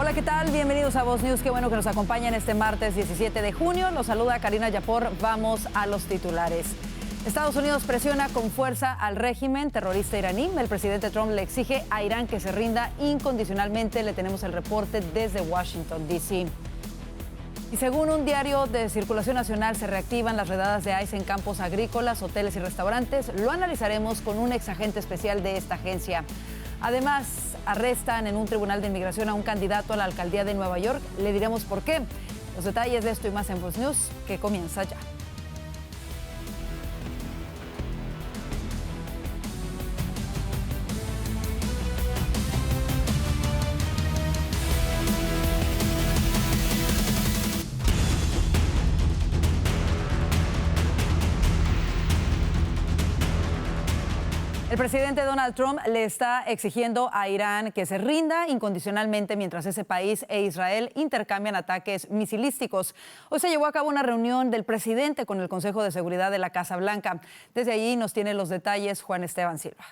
Hola, ¿qué tal? Bienvenidos a Voz News. Qué bueno que nos acompañan este martes 17 de junio. Los saluda Karina Yapor. Vamos a los titulares. Estados Unidos presiona con fuerza al régimen terrorista iraní. El presidente Trump le exige a Irán que se rinda incondicionalmente. Le tenemos el reporte desde Washington, D.C. Y según un diario de circulación nacional, se reactivan las redadas de ICE en campos agrícolas, hoteles y restaurantes. Lo analizaremos con un exagente especial de esta agencia. Además, arrestan en un tribunal de inmigración a un candidato a la alcaldía de Nueva York. Le diremos por qué. Los detalles de esto y más en Voz News, que comienza ya. El presidente Donald Trump le está exigiendo a Irán que se rinda incondicionalmente mientras ese país e Israel intercambian ataques misilísticos. Hoy se llevó a cabo una reunión del presidente con el Consejo de Seguridad de la Casa Blanca. Desde allí nos tiene los detalles Juan Esteban Silva.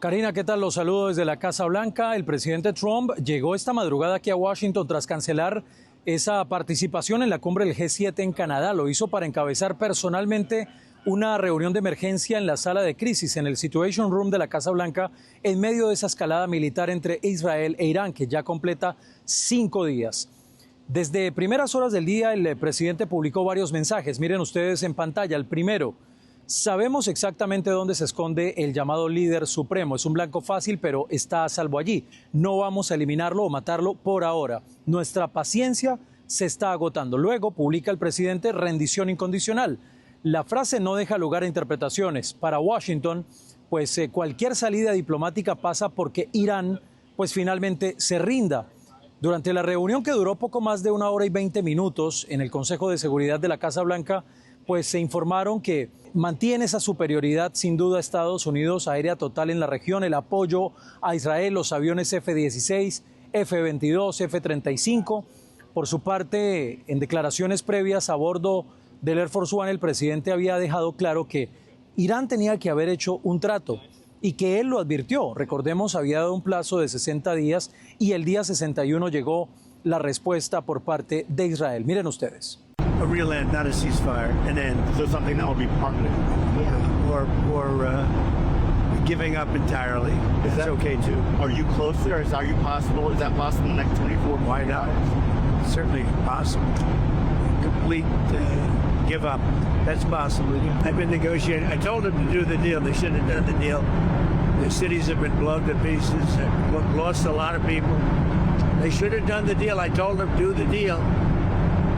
Karina, ¿qué tal? Los saludo desde la Casa Blanca. El presidente Trump llegó esta madrugada aquí a Washington tras cancelar esa participación en la cumbre del G7 en Canadá. Lo hizo para encabezar personalmente una reunión de emergencia en la sala de crisis, en el Situation Room de la Casa Blanca, en medio de esa escalada militar entre Israel e Irán, que ya completa 5 días. Desde primeras horas del día, el presidente publicó varios mensajes. Miren ustedes en pantalla. El primero: sabemos exactamente dónde se esconde el llamado líder supremo. Es un blanco fácil, pero está a salvo allí. No vamos a eliminarlo o matarlo por ahora. Nuestra paciencia se está agotando. Luego publica el presidente rendición incondicional. La frase no deja lugar a interpretaciones. Para Washington, pues cualquier salida diplomática pasa porque Irán, pues finalmente se rinda. Durante la reunión, que duró poco más de 1 hora y 20 minutos en el Consejo de Seguridad de la Casa Blanca, pues se informaron que mantiene esa superioridad sin duda Estados Unidos aérea total en la región, el apoyo a Israel, los aviones F-16, F-22, F-35. Por su parte, en declaraciones previas a bordo del Air Force One, el presidente había dejado claro que Irán tenía que haber hecho un trato y que él lo advirtió. Recordemos, había dado un plazo de 60 días y el día 61 llegó la respuesta por parte de Israel. Miren ustedes. A real end, not a ceasefire, an end. So something that will be permanent. Or giving up entirely. Is That's that okay too. Are you close there? Is that possible? Is that possible in the next 24 Why not? Certainly possible. Complete give up. That's possible. I've been negotiating. I told them to do the deal. They shouldn't have done the deal. The cities have been blown to pieces. They've lost a lot of people. They should have done the deal. I told them to do the deal.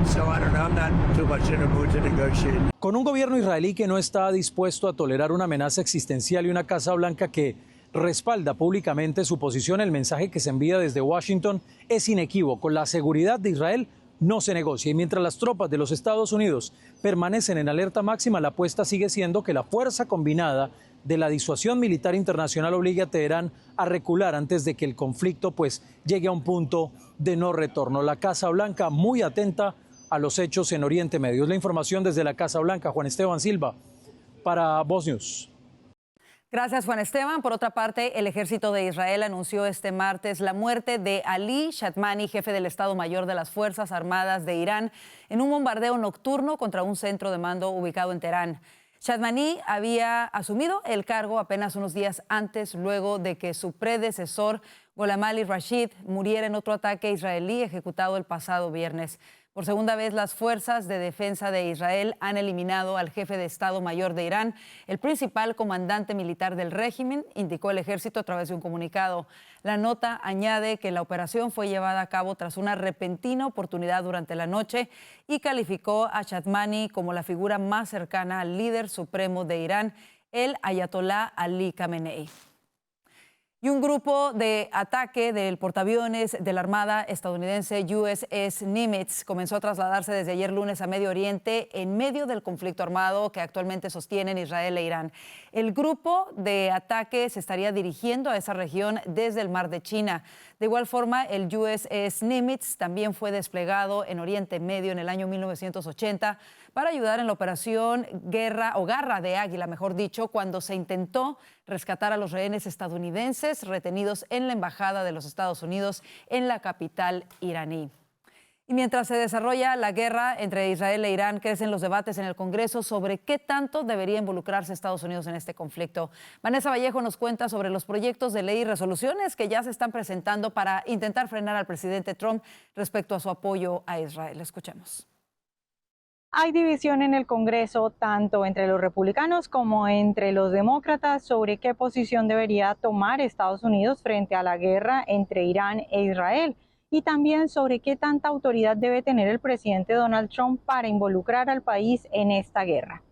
So I don't know. I'm not too much in a mood to negotiate. Con un gobierno israelí que no está dispuesto a tolerar una amenaza existencial y una Casa Blanca que respalda públicamente su posición, el mensaje que se envía desde Washington es inequívoco. La seguridad de Israel no se negocia, y mientras las tropas de los Estados Unidos permanecen en alerta máxima, la apuesta sigue siendo que la fuerza combinada de la disuasión militar internacional obligue a Teherán a recular antes de que el conflicto pues llegue a un punto de no retorno. La Casa Blanca muy atenta a los hechos en Oriente Medio. Es la información desde la Casa Blanca. Juan Esteban Silva para Voz News. Gracias, Juan Esteban. Por otra parte, el ejército de Israel anunció este martes la muerte de Ali Shatmani, jefe del Estado Mayor de las Fuerzas Armadas de Irán, en un bombardeo nocturno contra un centro de mando ubicado en Teherán. Shatmani había asumido el cargo apenas unos días antes, luego de que su predecesor, Gholam Ali Rashid, muriera en otro ataque israelí ejecutado el pasado viernes. Por segunda vez, las fuerzas de defensa de Israel han eliminado al jefe de Estado Mayor de Irán, el principal comandante militar del régimen, indicó el ejército a través de un comunicado. La nota añade que la operación fue llevada a cabo tras una repentina oportunidad durante la noche y calificó a Shatmani como la figura más cercana al líder supremo de Irán, el ayatolá Ali Khamenei. Y un grupo de ataque del portaaviones de la Armada estadounidense USS Nimitz comenzó a trasladarse desde ayer lunes a Medio Oriente en medio del conflicto armado que actualmente sostienen Israel e Irán. El grupo de ataque se estaría dirigiendo a esa región desde el Mar de China. De igual forma, el USS Nimitz también fue desplegado en Oriente Medio en el año 1980 para ayudar en la operación Garra de Águila, mejor dicho, cuando se intentó rescatar a los rehenes estadounidenses retenidos en la Embajada de los Estados Unidos en la capital iraní. Y mientras se desarrolla la guerra entre Israel e Irán, crecen los debates en el Congreso sobre qué tanto debería involucrarse Estados Unidos en este conflicto. Vanessa Vallejo nos cuenta sobre los proyectos de ley y resoluciones que ya se están presentando para intentar frenar al presidente Trump respecto a su apoyo a Israel. Escuchemos. Hay división en el Congreso tanto entre los republicanos como entre los demócratas sobre qué posición debería tomar Estados Unidos frente a la guerra entre Irán e Israel, y también sobre qué tanta autoridad debe tener el presidente Donald Trump para involucrar al país en esta guerra.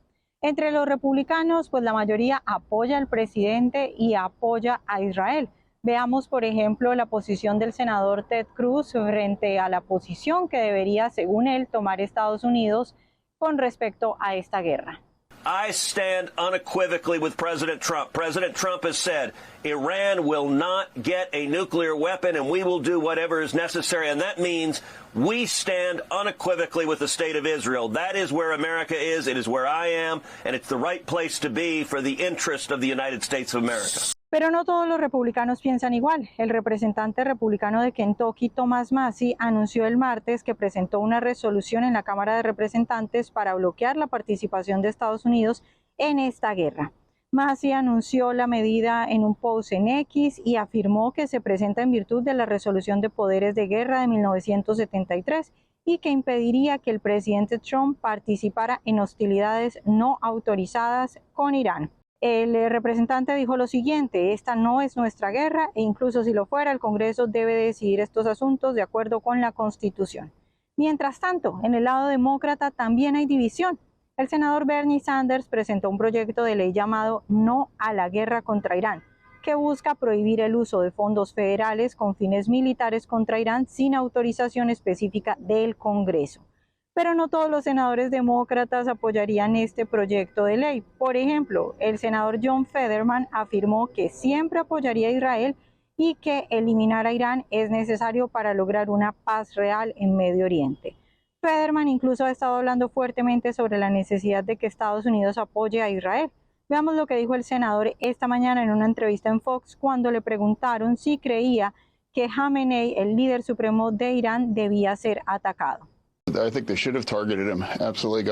Entre los republicanos, pues la mayoría apoya al presidente y apoya a Israel. Veamos, por ejemplo, la posición del senador Ted Cruz frente a la posición que debería, según él, tomar Estados Unidos con respecto a esta guerra. I stand unequivocally with President Trump. President Trump has said Iran will not get a nuclear weapon and we will do whatever is necessary. And that means we stand unequivocally with the state of Israel. That is where America is. It is where I am. And it's the right place to be for the interest of the United States of America. Pero no todos los republicanos piensan igual. El representante republicano de Kentucky, Thomas Massie, anunció el martes que presentó una resolución en la Cámara de Representantes para bloquear la participación de Estados Unidos en esta guerra. Massie anunció la medida en un post en X y afirmó que se presenta en virtud de la Resolución de Poderes de Guerra de 1973 y que impediría que el presidente Trump participara en hostilidades no autorizadas con Irán. El representante dijo lo siguiente: esta no es nuestra guerra e incluso si lo fuera, el Congreso debe decidir estos asuntos de acuerdo con la Constitución. Mientras tanto, en el lado demócrata también hay división. El senador Bernie Sanders presentó un proyecto de ley llamado No a la guerra contra Irán, que busca prohibir el uso de fondos federales con fines militares contra Irán sin autorización específica del Congreso. Pero no todos los senadores demócratas apoyarían este proyecto de ley. Por ejemplo, el senador John Fetterman afirmó que siempre apoyaría a Israel y que eliminar a Irán es necesario para lograr una paz real en Medio Oriente. Fetterman incluso ha estado hablando fuertemente sobre la necesidad de que Estados Unidos apoye a Israel. Veamos lo que dijo el senador esta mañana en una entrevista en Fox cuando le preguntaron si creía que Khamenei, el líder supremo de Irán, debía ser atacado. I think they should have targeted him, absolutely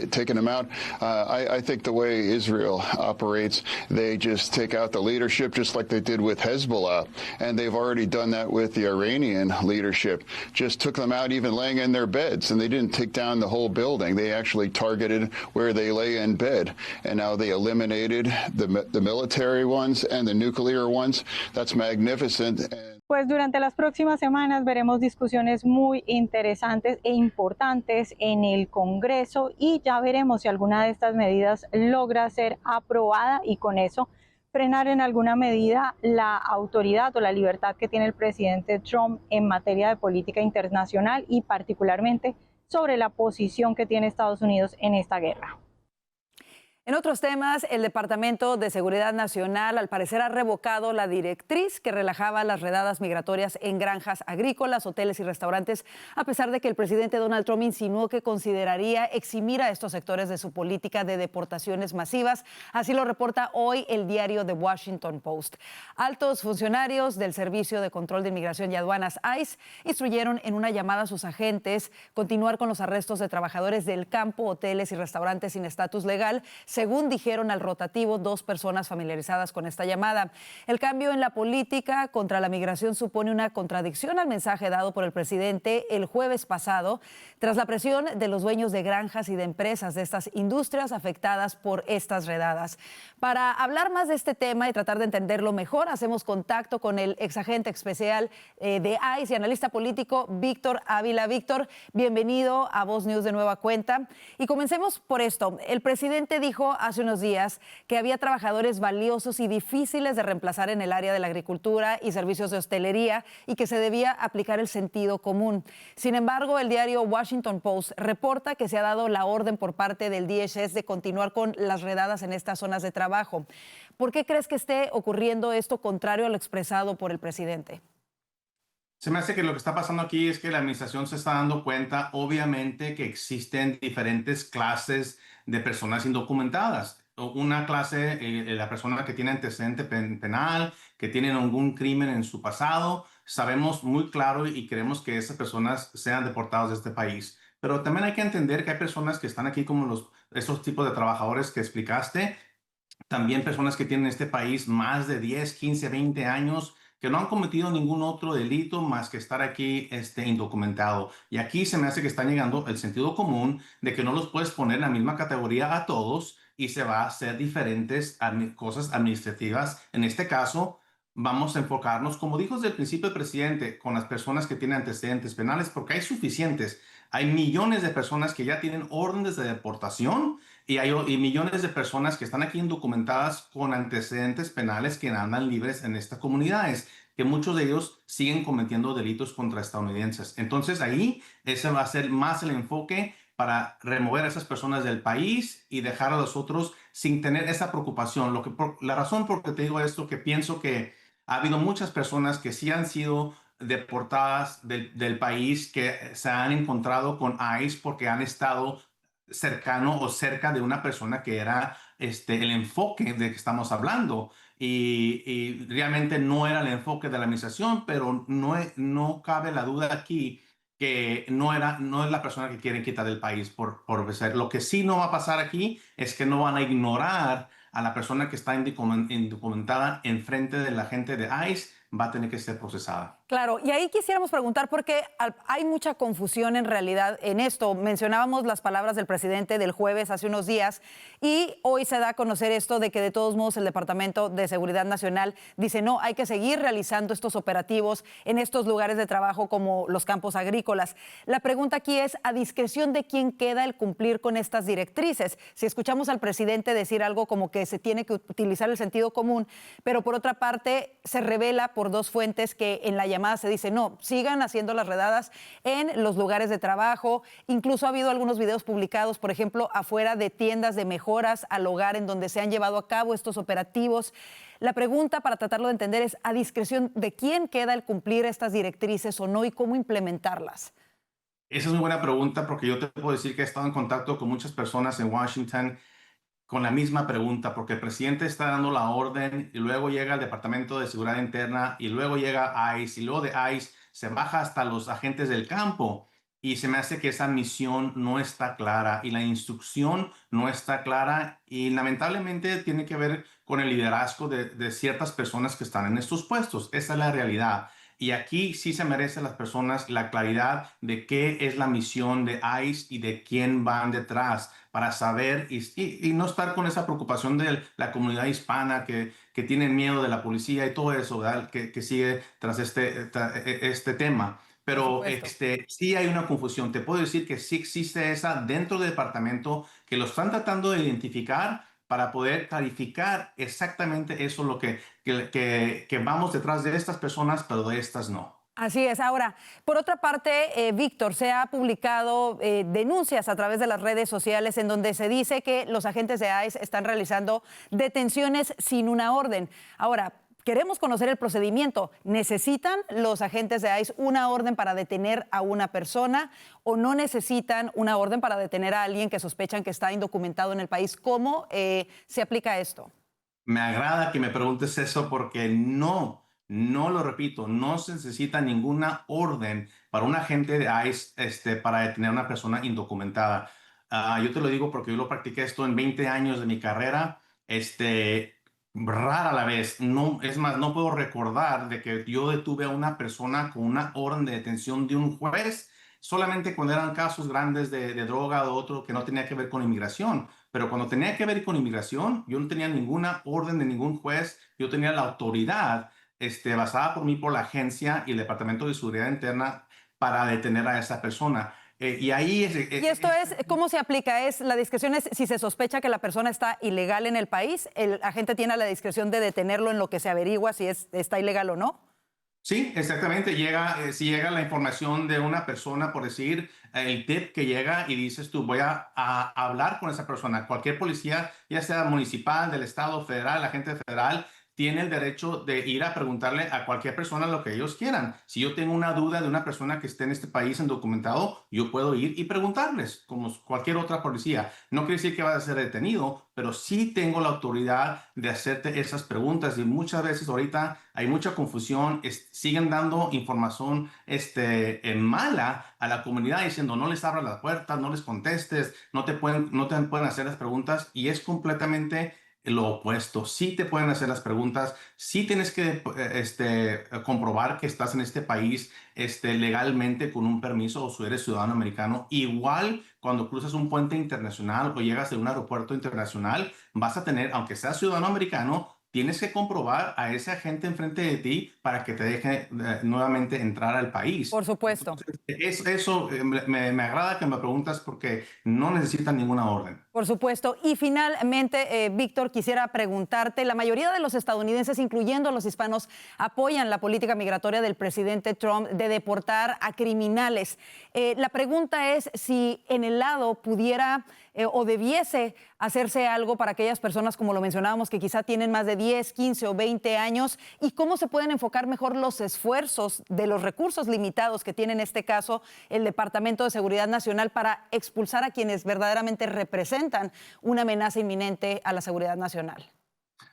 taken him out. I think the way Israel operates, they just take out the leadership just like they did with Hezbollah. And they've already done that with the Iranian leadership. Just took them out even laying in their beds. And they didn't take down the whole building. They actually targeted where they lay in bed. And now they eliminated the military ones and the nuclear ones. That's magnificent. Pues durante las próximas semanas veremos discusiones muy interesantes e importantes en el Congreso y ya veremos si alguna de estas medidas logra ser aprobada y con eso frenar en alguna medida la autoridad o la libertad que tiene el presidente Trump en materia de política internacional y particularmente sobre la posición que tiene Estados Unidos en esta guerra. En otros temas, el Departamento de Seguridad Nacional al parecer ha revocado la directriz que relajaba las redadas migratorias en granjas agrícolas, hoteles y restaurantes, a pesar de que el presidente Donald Trump insinuó que consideraría eximir a estos sectores de su política de deportaciones masivas. Así lo reporta hoy el diario The Washington Post. Altos funcionarios del Servicio de Control de Inmigración y Aduanas, ICE, instruyeron en una llamada a sus agentes continuar con los arrestos de trabajadores del campo, hoteles y restaurantes sin estatus legal, según dijeron al rotativo 2 personas familiarizadas con esta llamada. El cambio en la política contra la migración supone una contradicción al mensaje dado por el presidente el jueves pasado, tras la presión de los dueños de granjas y de empresas de estas industrias afectadas por estas redadas. Para hablar más de este tema y tratar de entenderlo mejor, hacemos contacto con el exagente especial de ICE y analista político Víctor Ávila. Víctor, bienvenido a Voz News de nueva cuenta. Y comencemos por esto. El presidente dijo dijo hace unos días que había trabajadores valiosos y difíciles de reemplazar en el área de la agricultura y servicios de hostelería y que se debía aplicar el sentido común. Sin embargo, el diario Washington Post reporta que se ha dado la orden por parte del DHS de continuar con las redadas en estas zonas de trabajo. ¿Por qué crees que esté ocurriendo esto contrario a lo expresado por el presidente? Se me hace que lo que está pasando aquí es que la administración se está dando cuenta, obviamente, que existen diferentes clases de personas indocumentadas. Una clase, la persona que tiene antecedente penal, que tienen algún crimen en su pasado, sabemos muy claro y queremos que esas personas sean deportadas de este país. Pero también hay que entender que hay personas que están aquí como estos tipos de trabajadores que explicaste, también personas que tienen en este país más de 10, 15, 20 años, que no han cometido ningún otro delito más que estar aquí indocumentado. Y aquí se me hace que está llegando el sentido común de que no los puedes poner en la misma categoría a todos y se va a hacer diferentes cosas administrativas. En este caso, vamos a enfocarnos, como dijo desde el principio el presidente, con las personas que tienen antecedentes penales, porque hay suficientes. Hay millones de personas que ya tienen órdenes de deportación y hay millones de personas que están aquí indocumentadas con antecedentes penales que andan libres en estas comunidades, que muchos de ellos siguen cometiendo delitos contra estadounidenses. Entonces ahí ese va a ser más el enfoque para remover a esas personas del país y dejar a los otros sin tener esa preocupación. La razón por que te digo esto, que pienso que ha habido muchas personas que sí han sido deportadas del país, que se han encontrado con ICE porque han estado cercano o cerca de una persona que era el enfoque de que estamos hablando. Y realmente no era el enfoque de la administración, pero no cabe la duda aquí que no es la persona que quieren quitar del país por ser. Lo que sí no va a pasar aquí es que no van a ignorar a la persona que está indocumentada en frente de la gente de ICE, va a tener que ser procesada. Claro, y ahí quisiéramos preguntar porque hay mucha confusión en realidad en esto. Mencionábamos las palabras del presidente del jueves hace unos días y hoy se da a conocer esto de que de todos modos el Departamento de Seguridad Nacional dice no, hay que seguir realizando estos operativos en estos lugares de trabajo como los campos agrícolas. La pregunta aquí es a discreción de quién queda el cumplir con estas directrices. Si escuchamos al presidente decir algo como que se tiene que utilizar el sentido común, pero por otra parte se revela por dos fuentes que en la llamada se dice, no, sigan haciendo las redadas en los lugares de trabajo. Incluso ha habido algunos videos publicados, por ejemplo, afuera de tiendas de mejoras al hogar en donde se han llevado a cabo estos operativos. La pregunta, para tratarlo de entender, es a discreción de quién queda el cumplir estas directrices o no y cómo implementarlas. Esa es una buena pregunta porque yo te puedo decir que he estado en contacto con muchas personas en Washington con la misma pregunta, porque el presidente está dando la orden y luego llega el Departamento de Seguridad Interna y luego llega ICE y luego de ICE se baja hasta los agentes del campo y se me hace que esa misión no está clara y la instrucción no está clara y lamentablemente tiene que ver con el liderazgo de ciertas personas que están en estos puestos. Esa es la realidad. Y aquí sí se merecen las personas la claridad de qué es la misión de ICE y de quién van detrás para saber y no estar con esa preocupación de la comunidad hispana que tienen miedo de la policía y todo eso, ¿verdad? Que sigue tras este tema. Pero sí hay una confusión. Te puedo decir que sí existe esa dentro del departamento que lo están tratando de identificar para poder clarificar exactamente eso, lo que vamos detrás de estas personas, pero de estas no. Así es. Ahora, por otra parte, Víctor, se ha publicado denuncias a través de las redes sociales en donde se dice que los agentes de ICE están realizando detenciones sin una orden. Ahora, queremos conocer el procedimiento. ¿Necesitan los agentes de ICE una orden para detener a una persona o no necesitan una orden para detener a alguien que sospechan que está indocumentado en el país? ¿Cómo se aplica esto? Me agrada que me preguntes eso porque no lo repito, no se necesita ninguna orden para un agente de ICE para detener a una persona indocumentada. Yo te lo digo porque yo lo practiqué esto en 20 años de mi carrera. Rara la vez, no, es más, no puedo recordar de que yo detuve a una persona con una orden de detención de un juez, solamente cuando eran casos grandes de droga o otro que no tenía que ver con inmigración. Pero cuando tenía que ver con inmigración, yo no tenía ninguna orden de ningún juez, yo tenía la autoridad basada por mí, por la agencia y el Departamento de Seguridad Interna para detener a esa persona. Y ahí ¿Y esto cómo se aplica? La discreción es si se sospecha que la persona está ilegal en el país, el agente tiene la discreción de detenerlo en lo que se averigua si está ilegal o no. Sí, exactamente. Si llega la información de una persona, por decir, el tip que llega y dices tú, voy a hablar con esa persona. Cualquier policía, ya sea municipal, del estado, federal, agente federal, tiene el derecho de ir a preguntarle a cualquier persona lo que ellos quieran. Si yo tengo una duda de una persona que esté en este país indocumentado, yo puedo ir y preguntarles, como cualquier otra policía. No quiere decir que va a ser detenido, pero sí tengo la autoridad de hacerte esas preguntas. Y muchas veces ahorita hay mucha confusión, siguen dando información mala a la comunidad diciendo no les abras las puertas, no les contestes, no te pueden hacer las preguntas, y es completamente lo opuesto. Sí te pueden hacer las preguntas, sí tienes que comprobar que estás en este país legalmente con un permiso o si eres ciudadano americano. Igual cuando cruzas un puente internacional o llegas a un aeropuerto internacional, vas a tener, aunque seas ciudadano americano, tienes que comprobar a ese agente enfrente de ti para que te deje nuevamente entrar al país. Por supuesto. Eso me agrada que me preguntas porque no necesitan ninguna orden. Por supuesto. Y finalmente, Víctor, quisiera preguntarte, la mayoría de los estadounidenses, incluyendo a los hispanos, apoyan la política migratoria del presidente Trump de deportar a criminales. La pregunta es si en el lado pudiera o debiese hacerse algo para aquellas personas, como lo mencionábamos, que quizá tienen más de 10, 15 o 20 años, y cómo se pueden enfocar mejor los esfuerzos de los recursos limitados que tiene en este caso el Departamento de Seguridad Nacional para expulsar a quienes verdaderamente representan una amenaza inminente a la seguridad nacional.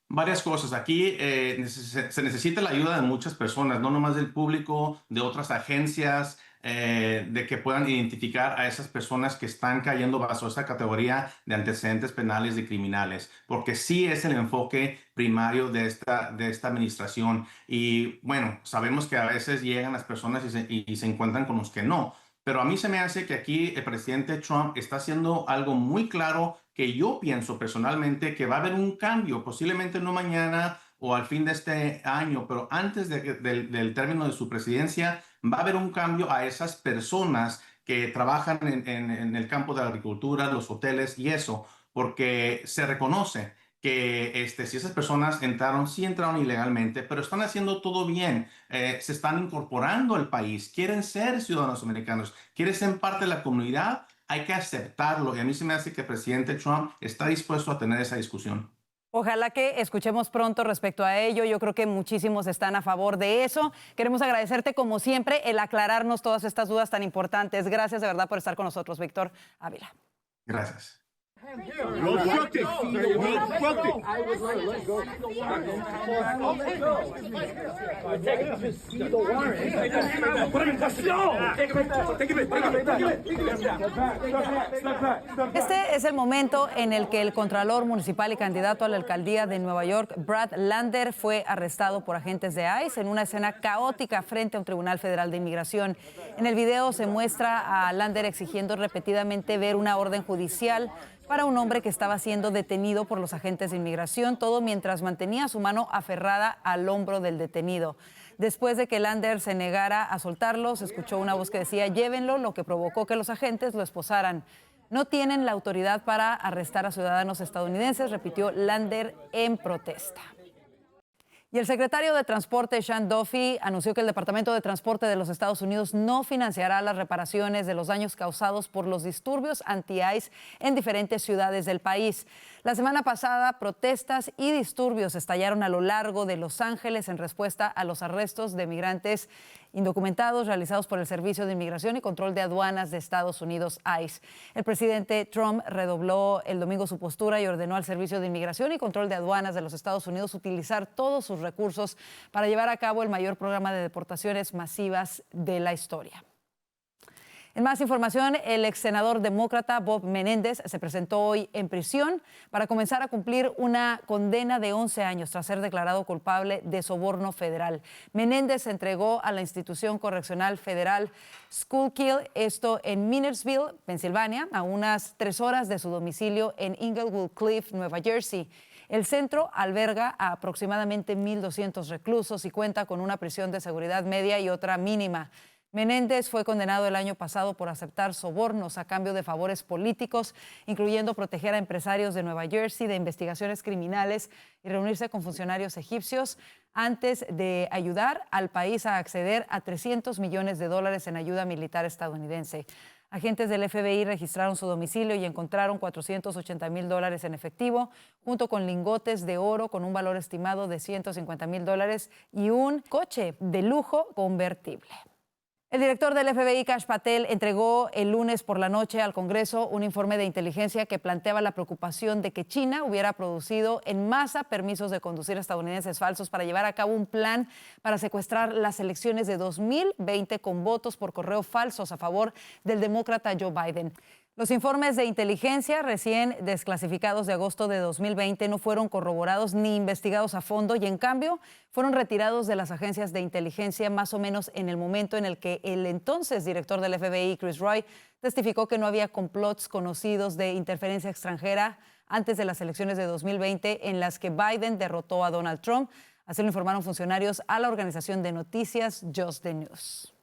Varias cosas. Aquí se necesita la ayuda de muchas personas, no nomás del público, de otras agencias, de que puedan identificar a esas personas que están cayendo bajo esa categoría de antecedentes penales de criminales, porque sí es el enfoque primario de esta administración. Y bueno, sabemos que a veces llegan las personas y se encuentran con los que no. Pero a mí se me hace que aquí el presidente Trump está haciendo algo muy claro que yo pienso personalmente que va a haber un cambio, posiblemente no mañana o al fin de este año, pero antes del término de su presidencia, va a haber un cambio a esas personas que trabajan en el campo de la agricultura, los hoteles y eso, porque se reconoce que si esas personas sí entraron ilegalmente, pero están haciendo todo bien, se están incorporando al país, quieren ser ciudadanos americanos, quieren ser parte de la comunidad, hay que aceptarlo. Y a mí se me hace que el presidente Trump está dispuesto a tener esa discusión. Ojalá que escuchemos pronto respecto a ello. Yo creo que muchísimos están a favor de eso. Queremos agradecerte, como siempre, el aclararnos todas estas dudas tan importantes. Gracias de verdad por estar con nosotros, Víctor Ávila. Gracias. Este es el momento en el que el contralor municipal y candidato a la alcaldía de Nueva York, Brad Lander, fue arrestado por agentes de ICE en una escena caótica frente a un tribunal federal de inmigración. En el video se muestra a Lander exigiendo repetidamente ver una orden judicial para un hombre que estaba siendo detenido por los agentes de inmigración, todo mientras mantenía su mano aferrada al hombro del detenido. Después de que Lander se negara a soltarlo, se escuchó una voz que decía «llévenlo», lo que provocó que los agentes lo esposaran. No tienen la autoridad para arrestar a ciudadanos estadounidenses, repitió Lander en protesta. Y el secretario de Transporte, Sean Duffy, anunció que el Departamento de Transporte de los Estados Unidos no financiará las reparaciones de los daños causados por los disturbios anti-ICE en diferentes ciudades del país. La semana pasada, protestas y disturbios estallaron a lo largo de Los Ángeles en respuesta a los arrestos de migrantes indocumentados realizados por el Servicio de Inmigración y Control de Aduanas de Estados Unidos, ICE. El presidente Trump redobló el domingo su postura y ordenó al Servicio de Inmigración y Control de Aduanas de los Estados Unidos utilizar todos sus recursos para llevar a cabo el mayor programa de deportaciones masivas de la historia. En más información, el ex senador demócrata Bob Menéndez se presentó hoy en prisión para comenzar a cumplir una condena de 11 años tras ser declarado culpable de soborno federal. Menéndez se entregó a la institución correccional federal Schuylkill, esto en Minersville, Pensilvania, a unas 3 horas de su domicilio en Inglewood Cliff, Nueva Jersey. El centro alberga a aproximadamente 1,200 reclusos y cuenta con una prisión de seguridad media y otra mínima. Menéndez fue condenado el año pasado por aceptar sobornos a cambio de favores políticos, incluyendo proteger a empresarios de Nueva Jersey de investigaciones criminales y reunirse con funcionarios egipcios antes de ayudar al país a acceder a $300 millones en ayuda militar estadounidense. Agentes del FBI registraron su domicilio y encontraron $480,000 en efectivo, junto con lingotes de oro con un valor estimado de $150,000 y un coche de lujo convertible. El director del FBI, Kash Patel, entregó el lunes por la noche al Congreso un informe de inteligencia que planteaba la preocupación de que China hubiera producido en masa permisos de conducir estadounidenses falsos para llevar a cabo un plan para secuestrar las elecciones de 2020 con votos por correo falsos a favor del demócrata Joe Biden. Los informes de inteligencia recién desclasificados de agosto de 2020 no fueron corroborados ni investigados a fondo y, en cambio, fueron retirados de las agencias de inteligencia más o menos en el momento en el que el entonces director del FBI, Chris Wray, testificó que no había complots conocidos de interferencia extranjera antes de las elecciones de 2020 en las que Biden derrotó a Donald Trump. Así lo informaron funcionarios a la organización de noticias Just the News.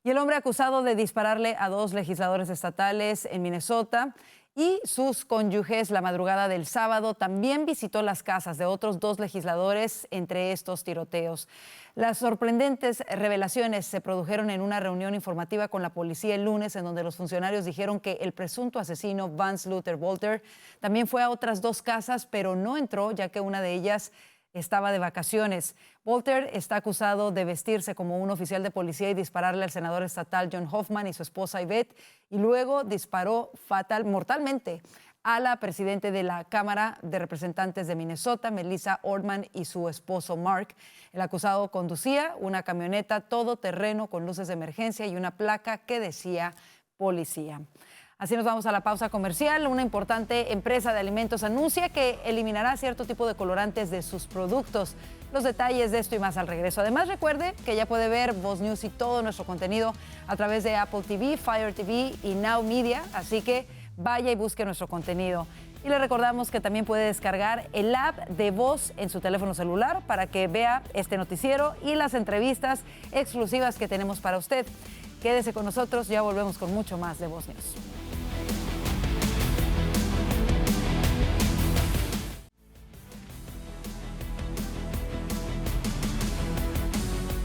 Y el hombre acusado de dispararle a 2 legisladores estatales en Minnesota y sus cónyuges la madrugada del sábado también visitó las casas de otros 2 legisladores entre estos tiroteos. Las sorprendentes revelaciones se produjeron en una reunión informativa con la policía el lunes, en donde los funcionarios dijeron que el presunto asesino Vance Luther Bolter también fue a otras 2 casas, pero no entró, ya que una de ellas estaba de vacaciones. Bolter está acusado de vestirse como un oficial de policía y dispararle al senador estatal John Hoffman y su esposa Yvette, y luego disparó mortalmente a la presidenta de la Cámara de Representantes de Minnesota, Melissa Ortman, y su esposo Mark. El acusado conducía una camioneta todoterreno con luces de emergencia y una placa que decía policía. Así nos vamos a la pausa comercial. Una importante empresa de alimentos anuncia que eliminará cierto tipo de colorantes de sus productos. Los detalles de esto y más al regreso. Además, recuerde que ya puede ver Voz News y todo nuestro contenido a través de Apple TV, Fire TV y Now Media. Así que vaya y busque nuestro contenido. Y le recordamos que también puede descargar el app de Voz en su teléfono celular para que vea este noticiero y las entrevistas exclusivas que tenemos para usted. Quédese con nosotros, ya volvemos con mucho más de Voz News.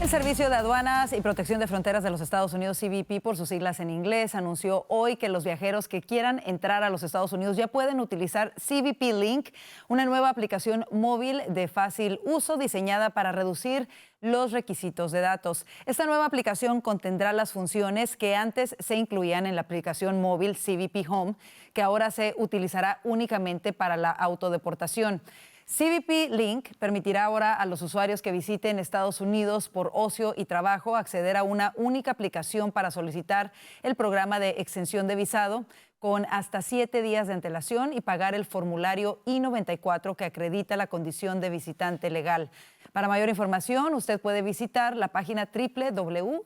El Servicio de Aduanas y Protección de Fronteras de los Estados Unidos, CBP por sus siglas en inglés, anunció hoy que los viajeros que quieran entrar a los Estados Unidos ya pueden utilizar CBP Link, una nueva aplicación móvil de fácil uso diseñada para reducir los requisitos de datos. Esta nueva aplicación contendrá las funciones que antes se incluían en la aplicación móvil CBP Home, que ahora se utilizará únicamente para la autodeportación. CBP Link permitirá ahora a los usuarios que visiten Estados Unidos por ocio y trabajo acceder a una única aplicación para solicitar el programa de extensión de visado con hasta 7 días de antelación y pagar el formulario I-94 que acredita la condición de visitante legal. Para mayor información, usted puede visitar la página www.cbp.gov.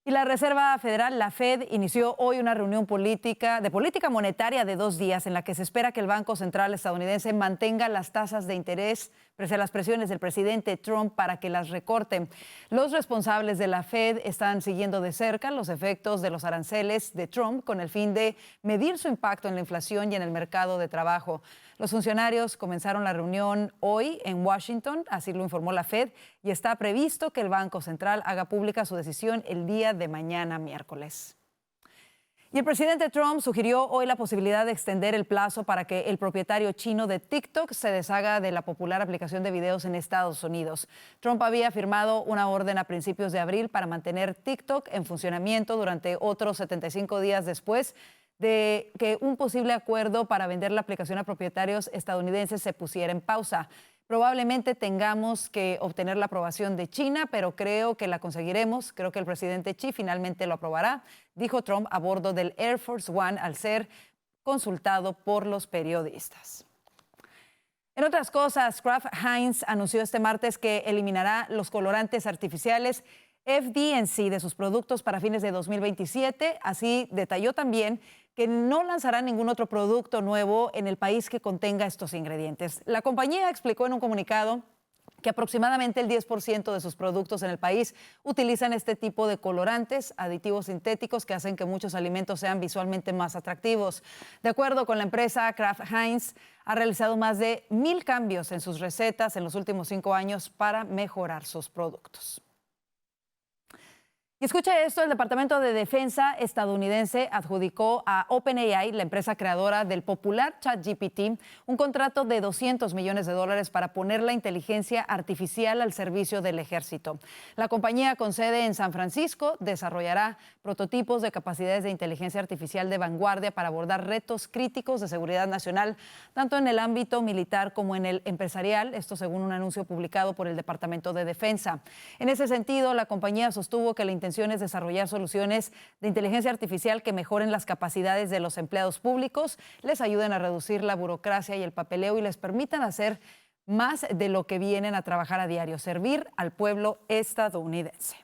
Y la Reserva Federal, la Fed, inició hoy una reunión de política monetaria de 2 días en la que se espera que el Banco Central estadounidense mantenga las tasas de interés pese a las presiones del presidente Trump para que las recorte. Los responsables de la Fed están siguiendo de cerca los efectos de los aranceles de Trump con el fin de medir su impacto en la inflación y en el mercado de trabajo. Los funcionarios comenzaron la reunión hoy en Washington, así lo informó la Fed, y está previsto que el Banco Central haga pública su decisión el día de mañana, miércoles. Y el presidente Trump sugirió hoy la posibilidad de extender el plazo para que el propietario chino de TikTok se deshaga de la popular aplicación de videos en Estados Unidos. Trump había firmado una orden a principios de abril para mantener TikTok en funcionamiento durante otros 75 días después de que un posible acuerdo para vender la aplicación a propietarios estadounidenses se pusiera en pausa. Probablemente tengamos que obtener la aprobación de China, pero creo que la conseguiremos. Creo que el presidente Xi finalmente lo aprobará, dijo Trump a bordo del Air Force One al ser consultado por los periodistas. En otras cosas, Kraft Heinz anunció este martes que eliminará los colorantes artificiales FD&C de sus productos para fines de 2027. Así detalló también que no lanzará ningún otro producto nuevo en el país que contenga estos ingredientes. La compañía explicó en un comunicado que aproximadamente el 10% de sus productos en el país utilizan este tipo de colorantes, aditivos sintéticos que hacen que muchos alimentos sean visualmente más atractivos. De acuerdo con la empresa Kraft Heinz, ha realizado más de 1,000 cambios en sus recetas en los últimos 5 años para mejorar sus productos. Y escucha esto, el Departamento de Defensa estadounidense adjudicó a OpenAI, la empresa creadora del popular ChatGPT, un contrato de $200 millones para poner la inteligencia artificial al servicio del ejército. La compañía con sede en San Francisco desarrollará prototipos de capacidades de inteligencia artificial de vanguardia para abordar retos críticos de seguridad nacional, tanto en el ámbito militar como en el empresarial, esto según un anuncio publicado por el Departamento de Defensa. En ese sentido, la compañía sostuvo que la intención es desarrollar soluciones de inteligencia artificial que mejoren las capacidades de los empleados públicos, les ayuden a reducir la burocracia y el papeleo y les permitan hacer más de lo que vienen a trabajar a diario, servir al pueblo estadounidense.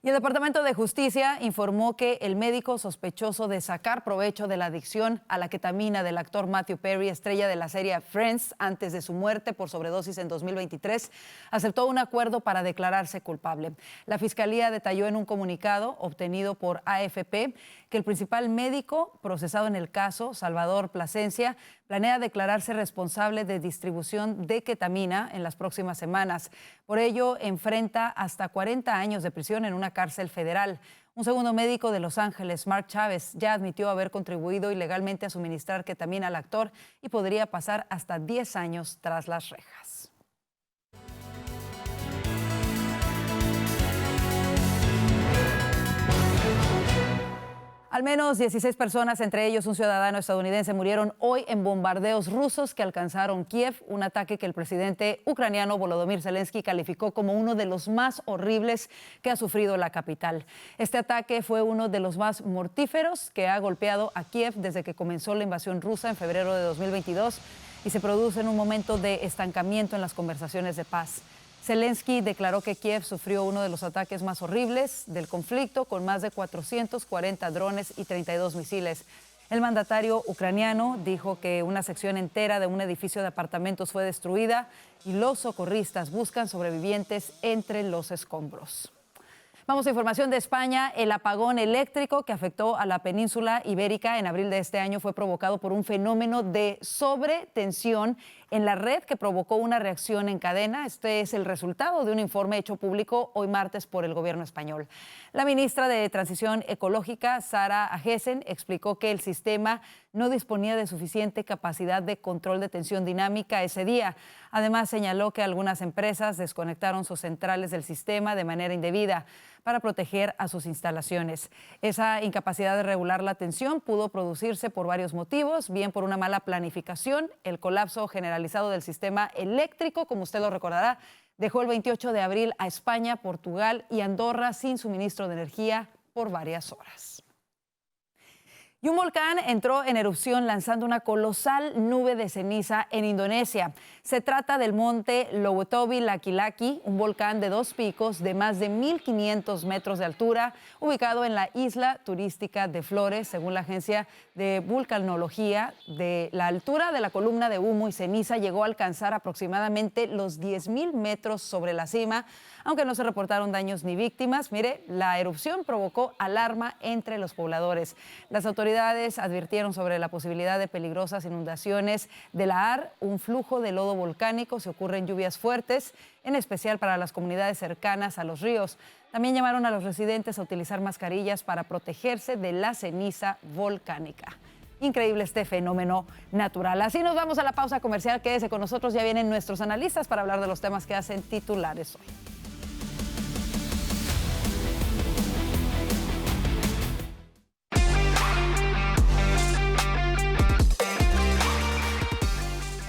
Y el Departamento de Justicia informó que el médico sospechoso de sacar provecho de la adicción a la ketamina del actor Matthew Perry, estrella de la serie Friends, antes de su muerte por sobredosis en 2023, aceptó un acuerdo para declararse culpable. La Fiscalía detalló en un comunicado obtenido por AFP que el principal médico procesado en el caso, Salvador Plasencia, planea declararse responsable de distribución de ketamina en las próximas semanas. Por ello, enfrenta hasta 40 años de prisión en una cárcel federal. Un segundo médico de Los Ángeles, Mark Chávez, ya admitió haber contribuido ilegalmente a suministrar ketamina al actor y podría pasar hasta 10 años tras las rejas. Al menos 16 personas, entre ellos un ciudadano estadounidense, murieron hoy en bombardeos rusos que alcanzaron Kiev, un ataque que el presidente ucraniano Volodymyr Zelensky calificó como uno de los más horribles que ha sufrido la capital. Este ataque fue uno de los más mortíferos que ha golpeado a Kiev desde que comenzó la invasión rusa en febrero de 2022 y se produce en un momento de estancamiento en las conversaciones de paz. Zelensky declaró que Kiev sufrió uno de los ataques más horribles del conflicto, con más de 440 drones y 32 misiles. El mandatario ucraniano dijo que una sección entera de un edificio de apartamentos fue destruida y los socorristas buscan sobrevivientes entre los escombros. Vamos a información de España. El apagón eléctrico que afectó a la península ibérica en abril de este año fue provocado por un fenómeno de sobretensión en la red que provocó una reacción en cadena. Este es el resultado de un informe hecho público hoy martes por el gobierno español. La ministra de Transición Ecológica, Sara Agesen, explicó que el sistema no disponía de suficiente capacidad de control de tensión dinámica ese día. Además, señaló que algunas empresas desconectaron sus centrales del sistema de manera indebida para proteger a sus instalaciones. Esa incapacidad de regular la tensión pudo producirse por varios motivos, bien por una mala planificación, el colapso generalizado del sistema eléctrico, como usted lo recordará, dejó el 28 de abril a España, Portugal y Andorra sin suministro de energía por varias horas. Y un volcán entró en erupción lanzando una colosal nube de ceniza en Indonesia. Se trata del monte Lowotobi Laki-Laki, un volcán de 2 picos de más de 1,500 metros de altura, ubicado en la isla turística de Flores. Según la agencia de vulcanología, de la altura de la columna de humo y ceniza llegó a alcanzar aproximadamente los 10,000 metros sobre la cima, aunque no se reportaron daños ni víctimas. Mire, la erupción provocó alarma entre los pobladores. Las autoridades advirtieron sobre la posibilidad de peligrosas inundaciones de lahar, un flujo de lodo volcánico si ocurren lluvias fuertes, en especial para las comunidades cercanas a los ríos. También llamaron a los residentes a utilizar mascarillas para protegerse de la ceniza volcánica. Increíble este fenómeno natural. Así nos vamos a la pausa comercial. Quédese con nosotros, ya vienen nuestros analistas para hablar de los temas que hacen titulares hoy.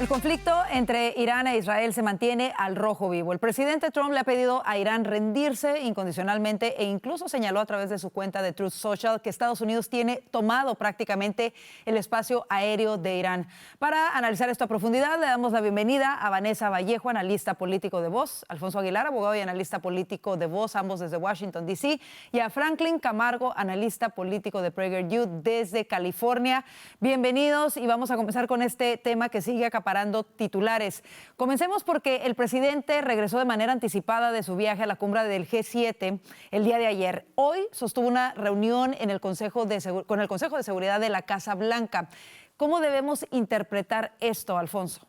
El conflicto entre Irán e Israel se mantiene al rojo vivo. El presidente Trump le ha pedido a Irán rendirse incondicionalmente e incluso señaló a través de su cuenta de Truth Social que Estados Unidos tiene tomado prácticamente el espacio aéreo de Irán. Para analizar esto a profundidad, le damos la bienvenida a Vanessa Vallejo, analista político de Voz, Alfonso Aguilar, abogado y analista político de Voz, ambos desde Washington, D.C., y a Franklin Camargo, analista político de PragerU desde California. Bienvenidos y vamos a comenzar con este tema que sigue acaparando acaparando titulares. Comencemos porque el presidente regresó de manera anticipada de su viaje a la cumbre del G7 el día de ayer. Hoy sostuvo una reunión en el con el Consejo de Seguridad de la Casa Blanca. ¿Cómo debemos interpretar esto, Alfonso?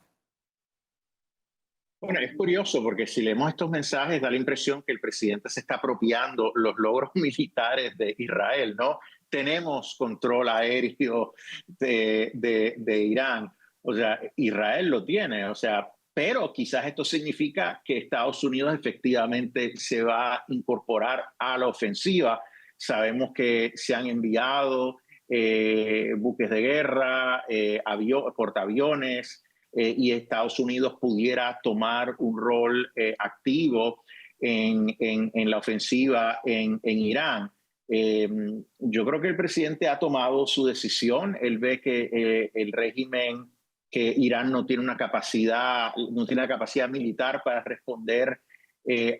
Bueno, es curioso porque si leemos estos mensajes da la impresión que el presidente se está apropiando los logros militares de Israel, ¿no? Tenemos control aéreo de Irán, o sea, Israel lo tiene, o sea, pero quizás esto significa que Estados Unidos efectivamente se va a incorporar a la ofensiva. Sabemos que se han enviado buques de guerra, portaaviones, y Estados Unidos pudiera tomar un rol activo en la ofensiva en Irán. Yo creo que el presidente ha tomado su decisión. Él ve que el régimen, que Irán no tiene la capacidad militar para responder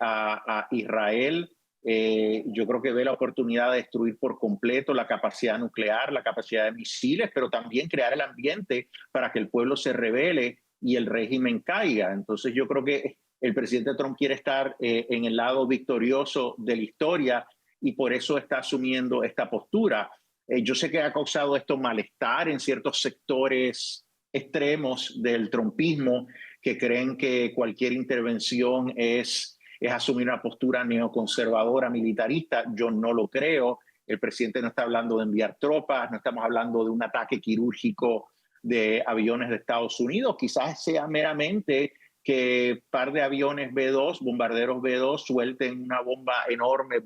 a Israel. Yo creo que ve la oportunidad de destruir por completo la capacidad nuclear, la capacidad de misiles, pero también crear el ambiente para que el pueblo se rebele y el régimen caiga. Entonces yo creo que el presidente Trump quiere estar en el lado victorioso de la historia y por eso está asumiendo esta postura. Yo sé que ha causado esto malestar en ciertos sectores extremos del trumpismo que creen que cualquier intervención es asumir una postura neoconservadora, militarista. Yo no lo creo. El presidente no está hablando de enviar tropas, no estamos hablando de un ataque quirúrgico de aviones de Estados Unidos. Quizás sea meramente que un par de aviones B-2, bombarderos B-2, suelten una bomba enorme,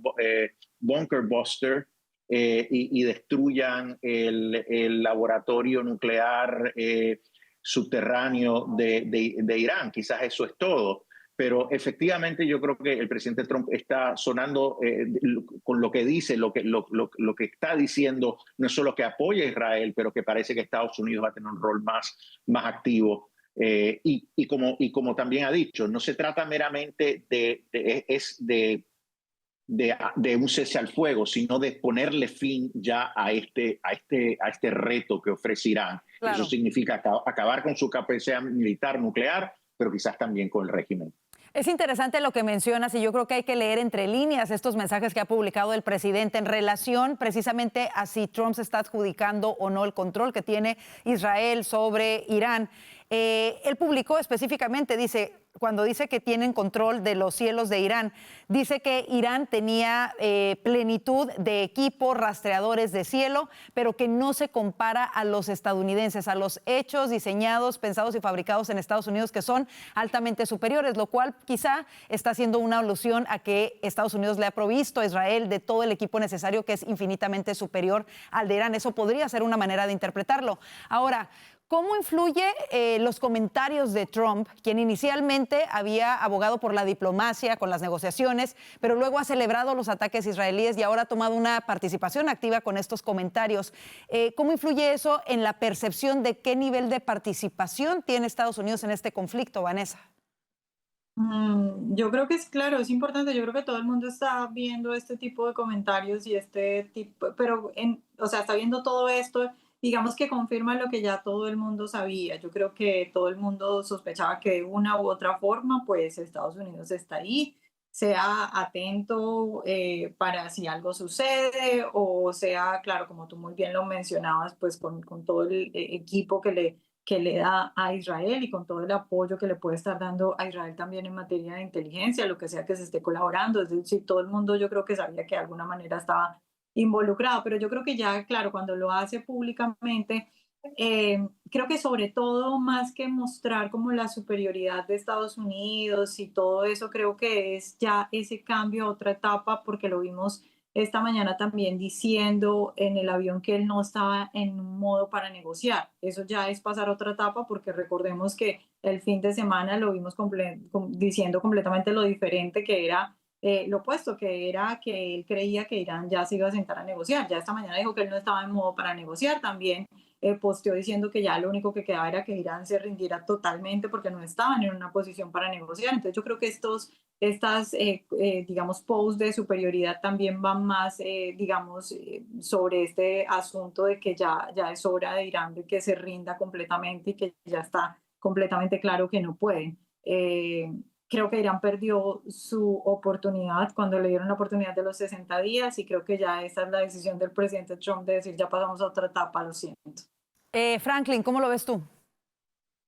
bunker buster, y destruyan el laboratorio nuclear subterráneo de Irán. Quizás eso es todo. Pero efectivamente yo creo que el presidente Trump está sonando con lo que dice, lo que está diciendo, no solo que apoya a Israel, pero que parece que Estados Unidos va a tener un rol más activo. Y como también ha dicho, no se trata meramente de un cese al fuego, sino de ponerle fin ya a este reto que ofrece Irán. Claro. Eso significa acabar con su capacidad militar nuclear, pero quizás también con el régimen. Es interesante lo que mencionas y yo creo que hay que leer entre líneas estos mensajes que ha publicado el presidente en relación precisamente a si Trump se está adjudicando o no el control que tiene Israel sobre Irán. Él publicó específicamente, cuando dice que tienen control de los cielos de Irán, dice que Irán tenía plenitud de equipos rastreadores de cielo, pero que no se compara a los estadounidenses, a los hechos diseñados, pensados y fabricados en Estados Unidos, que son altamente superiores, lo cual quizá está haciendo una alusión a que Estados Unidos le ha provisto a Israel de todo el equipo necesario, que es infinitamente superior al de Irán. Eso podría ser una manera de interpretarlo. Ahora, ¿cómo influye los comentarios de Trump, quien inicialmente había abogado por la diplomacia con las negociaciones, pero luego ha celebrado los ataques israelíes y ahora ha tomado una participación activa con estos comentarios? ¿Cómo influye eso en la percepción de qué nivel de participación tiene Estados Unidos en este conflicto, Vanessa? Yo creo que es claro, es importante. Yo creo que todo el mundo está viendo este tipo de comentarios y pero está viendo todo esto. Digamos que confirma lo que ya todo el mundo sabía. Yo creo que todo el mundo sospechaba que de una u otra forma, pues Estados Unidos está ahí, sea atento para si algo sucede, o sea, claro, como tú muy bien lo mencionabas, pues con todo el equipo que le da a Israel y con todo el apoyo que le puede estar dando a Israel también en materia de inteligencia, lo que sea que se esté colaborando. Es decir, todo el mundo yo creo que sabía que de alguna manera estaba involucrado, pero yo creo que ya, claro, cuando lo hace públicamente, creo que sobre todo más que mostrar como la superioridad de Estados Unidos y todo eso, creo que es ya ese cambio a otra etapa, porque lo vimos esta mañana también diciendo en el avión que él no estaba en un modo para negociar. Eso ya es pasar a otra etapa, porque recordemos que el fin de semana lo vimos diciendo completamente lo diferente que era. Lo opuesto, que era que él creía que Irán ya se iba a sentar a negociar. Ya esta mañana dijo que él no estaba en modo para negociar. También posteó diciendo que ya lo único que quedaba era que Irán se rindiera totalmente porque no estaban en una posición para negociar. Entonces yo creo que estas digamos, posts de superioridad también van más, sobre este asunto de que ya es hora de Irán de que se rinda completamente y que ya está completamente claro que no pueden. Creo que Irán perdió su oportunidad cuando le dieron la oportunidad de los 60 días y creo que ya esa es la decisión del presidente Trump de decir ya pasamos a otra etapa, lo siento. Franklin, ¿cómo lo ves tú?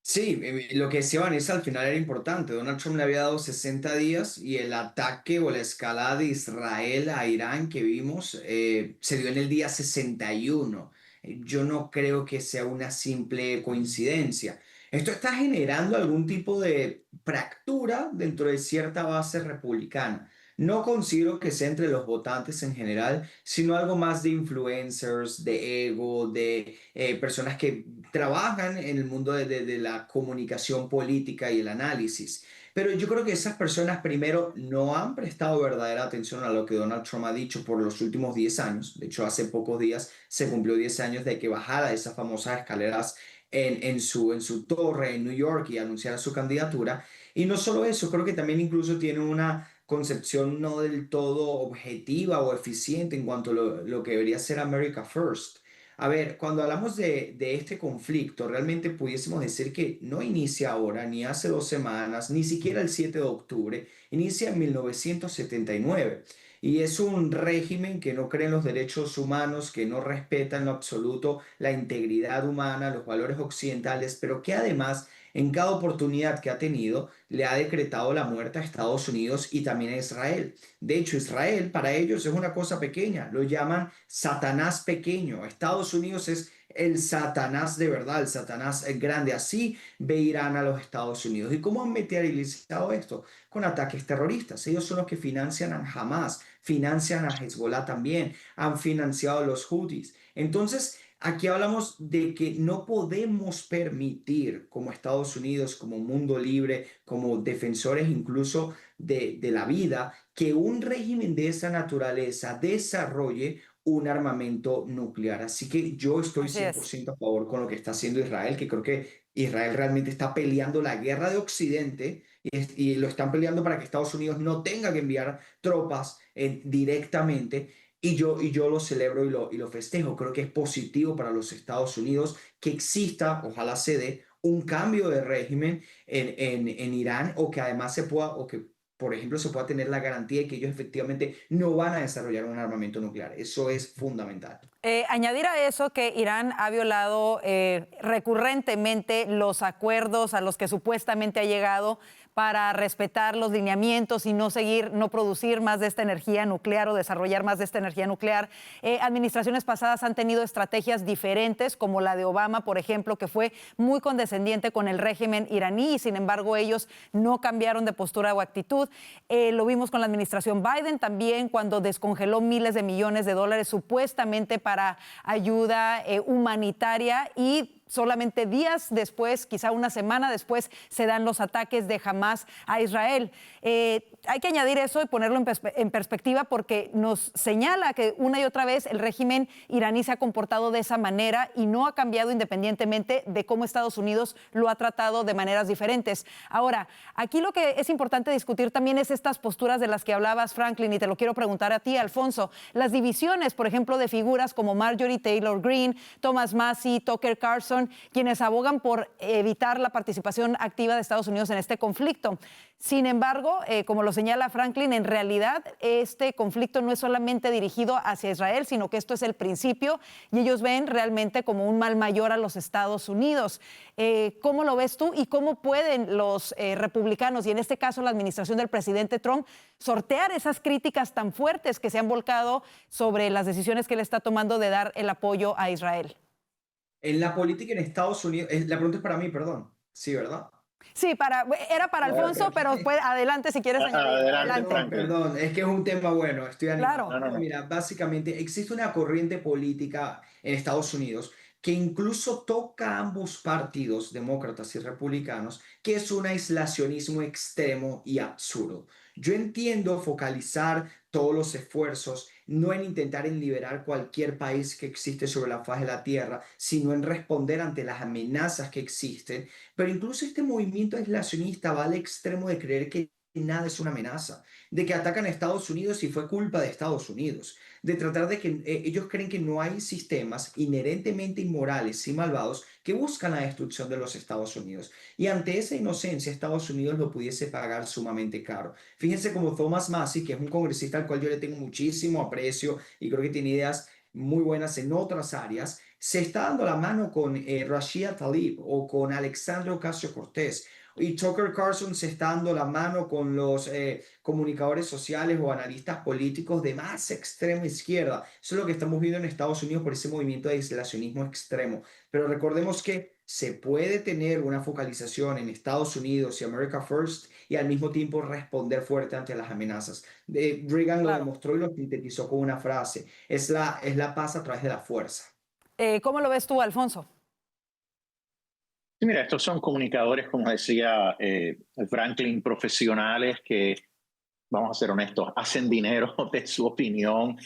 Sí, lo que decía Vanessa al final era importante. Donald Trump le había dado 60 días y el ataque o la escalada de Israel a Irán que vimos se dio en el día 61. Yo no creo que sea una simple coincidencia. Esto está generando algún tipo de fractura dentro de cierta base republicana. No considero que sea entre los votantes en general, sino algo más de influencers, de ego, de personas que trabajan en el mundo de la comunicación política y el análisis. Pero yo creo que esas personas primero no han prestado verdadera atención a lo que Donald Trump ha dicho por los últimos 10 años. De hecho, hace pocos días se cumplió 10 años de que bajara esas famosas escaleras en su torre en New York y anunciara su candidatura. Y no solo eso, creo que también incluso tiene una concepción no del todo objetiva o eficiente en cuanto a lo que debería ser America First. A ver, cuando hablamos de este conflicto, realmente pudiésemos decir que no inicia ahora, ni hace 2 semanas, ni siquiera el 7 de octubre, inicia en 1979. Y es un régimen que no cree en los derechos humanos, que no respeta en lo absoluto la integridad humana, los valores occidentales, pero que además en cada oportunidad que ha tenido le ha decretado la muerte a Estados Unidos y también a Israel. De hecho, Israel para ellos es una cosa pequeña, lo llaman Satanás pequeño. Estados Unidos es el Satanás de verdad, el Satanás grande. Así ve Irán a los Estados Unidos. ¿Y cómo han materializado esto? Con ataques terroristas. Ellos son los que financian a Hamas, financian a Hezbollah también, han financiado a los Houthis. Entonces, aquí hablamos de que no podemos permitir como Estados Unidos, como mundo libre, como defensores incluso de la vida, que un régimen de esa naturaleza desarrolle un armamento nuclear. Así que yo estoy 100% a favor con lo que está haciendo Israel, que creo que Israel realmente está peleando la guerra de Occidente y lo están peleando para que Estados Unidos no tenga que enviar tropas directamente. Y yo lo celebro y lo festejo. Creo que es positivo para los Estados Unidos que exista, ojalá se dé, un cambio de régimen en Irán o que además se pueda, o que por ejemplo se pueda tener la garantía de que ellos efectivamente no van a desarrollar un armamento nuclear. Eso es fundamental. Añadir a eso que Irán ha violado recurrentemente los acuerdos a los que supuestamente ha llegado para respetar los lineamientos y no producir más de esta energía nuclear o desarrollar más de esta energía nuclear. Administraciones pasadas han tenido estrategias diferentes, como la de Obama, por ejemplo, que fue muy condescendiente con el régimen iraní y sin embargo ellos no cambiaron de postura o actitud. Lo vimos con la administración Biden también cuando descongeló miles de millones de dólares supuestamente para ayuda humanitaria y solamente días después, quizá una semana después, se dan los ataques de Hamas a Israel. Hay que añadir eso y ponerlo en perspectiva porque nos señala que una y otra vez el régimen iraní se ha comportado de esa manera y no ha cambiado independientemente de cómo Estados Unidos lo ha tratado de maneras diferentes. Ahora, aquí lo que es importante discutir también es estas posturas de las que hablabas, Franklin, y te lo quiero preguntar a ti, Alfonso. Las divisiones, por ejemplo, de figuras como Marjorie Taylor Greene, Thomas Massie, Tucker Carlson, quienes abogan por evitar la participación activa de Estados Unidos en este conflicto. Sin embargo, como lo señala Franklin, en realidad este conflicto no es solamente dirigido hacia Israel, sino que esto es el principio y ellos ven realmente como un mal mayor a los Estados Unidos. ¿Cómo lo ves tú y cómo pueden los republicanos y en este caso la administración del presidente Trump sortear esas críticas tan fuertes que se han volcado sobre las decisiones que él está tomando de dar el apoyo a Israel? En la política en Estados Unidos, la pregunta es para mí, perdón. Sí, ¿verdad? Sí, era para Alfonso, pero adelante si quieres añadir. Adelante. Perdón, es que es un tema bueno, estoy animado. Claro. No. Mira, básicamente existe una corriente política en Estados Unidos que incluso toca a ambos partidos, demócratas y republicanos, que es un aislacionismo extremo y absurdo. Yo entiendo focalizar todos los esfuerzos no en intentar en liberar cualquier país que existe sobre la faz de la tierra, sino en responder ante las amenazas que existen. Pero incluso este movimiento aislacionista va al extremo de creer que nada es una amenaza, de que atacan a Estados Unidos y fue culpa de Estados Unidos, de tratar de que ellos creen que no hay sistemas inherentemente inmorales y malvados que buscan la destrucción de los Estados Unidos. Y ante esa inocencia, Estados Unidos lo pudiese pagar sumamente caro. Fíjense como Thomas Massie, que es un congresista al cual yo le tengo muchísimo aprecio y creo que tiene ideas muy buenas en otras áreas, se está dando la mano con Rashida Tlaib o con Alexandria Ocasio-Cortez. Y Tucker Carlson se está dando la mano con los comunicadores sociales o analistas políticos de más extrema izquierda. Eso es lo que estamos viendo en Estados Unidos por ese movimiento de aislacionismo extremo. Pero recordemos que se puede tener una focalización en Estados Unidos y America First y al mismo tiempo responder fuerte ante las amenazas. Reagan lo demostró y lo sintetizó con una frase. Es la paz a través de la fuerza. ¿Cómo lo ves tú, Alfonso? Sí, mira, estos son comunicadores, como decía Franklin, profesionales que, vamos a ser honestos, hacen dinero de su opinión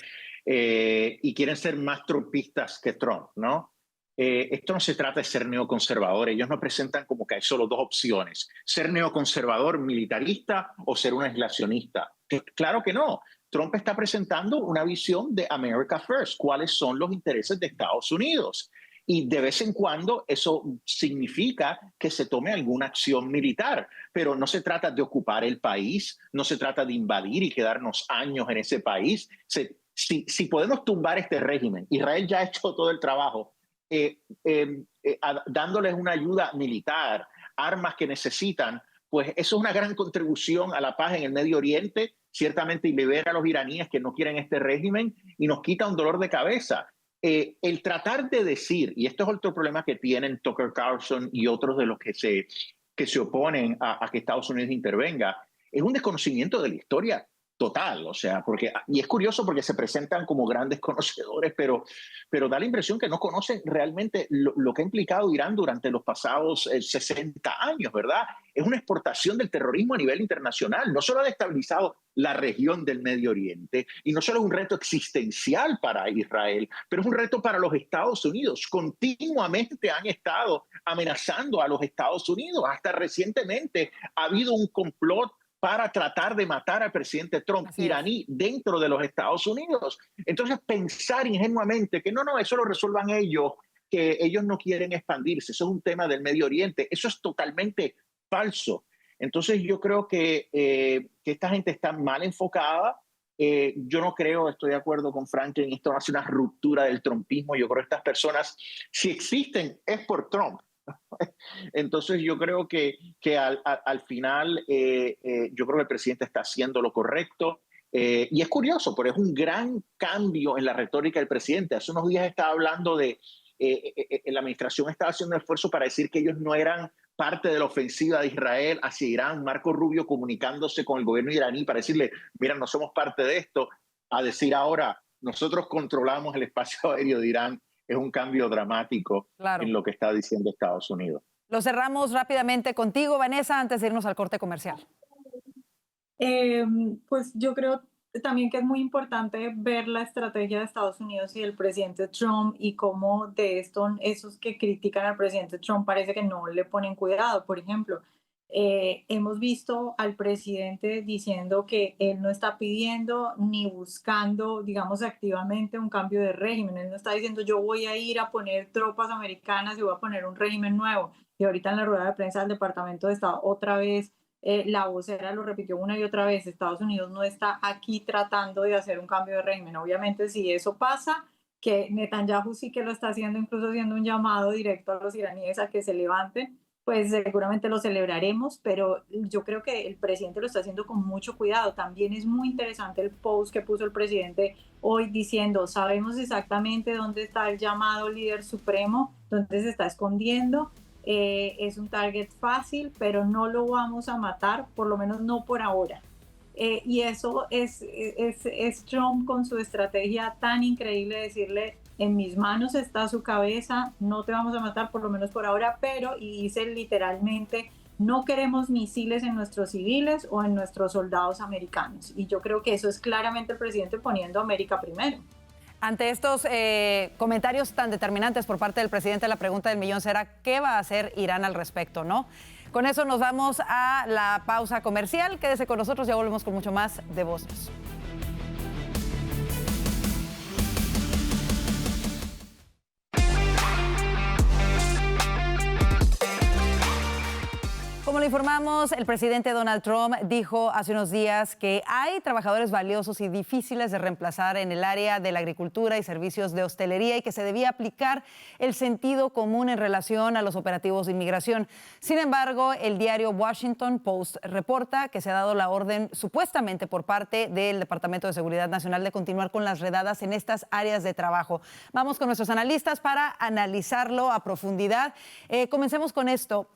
y quieren ser más trumpistas que Trump, ¿no? Esto no se trata de ser neoconservador. Ellos nos presentan como que hay solo dos opciones: ser neoconservador militarista o ser un aislacionista. Claro que no. Trump está presentando una visión de America First. ¿Cuáles son los intereses de Estados Unidos? Y de vez en cuando eso significa que se tome alguna acción militar, pero no se trata de ocupar el país, no se trata de invadir y quedarnos años en ese país. Si podemos tumbar este régimen, Israel ya ha hecho todo el trabajo, dándoles una ayuda militar, armas que necesitan, pues eso es una gran contribución a la paz en el Medio Oriente, ciertamente, y libera a los iraníes que no quieren este régimen y nos quita un dolor de cabeza. El tratar de decir, y esto es otro problema que tienen Tucker Carlson y otros de los que se oponen a que Estados Unidos intervenga, es un desconocimiento de la historia total. O sea, y es curioso porque se presentan como grandes conocedores, pero da la impresión que no conocen realmente lo que ha implicado Irán durante los pasados 60 años, ¿verdad? Es una exportación del terrorismo a nivel internacional. No solo ha destabilizado la región del Medio Oriente, y no solo es un reto existencial para Israel, pero es un reto para los Estados Unidos. Continuamente han estado amenazando a los Estados Unidos. Hasta recientemente ha habido un complot para tratar de matar al presidente Trump iraní dentro de los Estados Unidos. Entonces, pensar ingenuamente que no, eso lo resuelvan ellos, que ellos no quieren expandirse, eso es un tema del Medio Oriente, eso es totalmente falso. Entonces, yo creo que esta gente está mal enfocada. Yo no creo, estoy de acuerdo con Franklin, esto hace una ruptura del trumpismo. Yo creo que estas personas, si existen, es por Trump. Entonces yo creo que al final yo creo que el presidente está haciendo lo correcto, y es curioso, pero es un gran cambio en la retórica del presidente. Hace unos días estaba hablando de la administración estaba haciendo un esfuerzo para decir que ellos no eran parte de la ofensiva de Israel hacia Irán. Marco Rubio comunicándose con el gobierno iraní para decirle, mira, no somos parte de esto, a decir ahora, nosotros controlamos el espacio aéreo de Irán. Es un cambio dramático en lo que está diciendo Estados Unidos. Lo cerramos rápidamente contigo, Vanessa, antes de irnos al corte comercial. Pues yo creo también que es muy importante ver la estrategia de Estados Unidos y del presidente Trump y cómo de esos que critican al presidente Trump parece que no le ponen cuidado. Por ejemplo, hemos visto al presidente diciendo que él no está pidiendo ni buscando, digamos, activamente un cambio de régimen. Él no está diciendo yo voy a ir a poner tropas americanas y voy a poner un régimen nuevo. Y ahorita en la rueda de prensa del Departamento de Estado otra vez la vocera lo repitió una y otra vez: Estados Unidos no está aquí tratando de hacer un cambio de régimen. Obviamente si eso pasa, que Netanyahu sí que lo está haciendo, incluso haciendo un llamado directo a los iraníes a que se levanten, pues seguramente lo celebraremos, pero yo creo que el presidente lo está haciendo con mucho cuidado. También es muy interesante el post que puso el presidente hoy diciendo, sabemos exactamente dónde está el llamado líder supremo, dónde se está escondiendo, es un target fácil, pero no lo vamos a matar, por lo menos no por ahora. Y eso es Trump con su estrategia tan increíble de decirle, en mis manos está su cabeza, no te vamos a matar por lo menos por ahora, pero, y dice literalmente, no queremos misiles en nuestros civiles o en nuestros soldados americanos. Y yo creo que eso es claramente el presidente poniendo a América primero. Ante estos comentarios tan determinantes por parte del presidente, la pregunta del millón será ¿qué va a hacer Irán al respecto, no? Con eso nos vamos a la pausa comercial. Quédese con nosotros, ya volvemos con mucho más de Voz News. Como lo informamos, el presidente Donald Trump dijo hace unos días que hay trabajadores valiosos y difíciles de reemplazar en el área de la agricultura y servicios de hostelería y que se debía aplicar el sentido común en relación a los operativos de inmigración. Sin embargo, el diario Washington Post reporta que se ha dado la orden supuestamente por parte del Departamento de Seguridad Nacional de continuar con las redadas en estas áreas de trabajo. Vamos con nuestros analistas para analizarlo a profundidad. Comencemos con esto.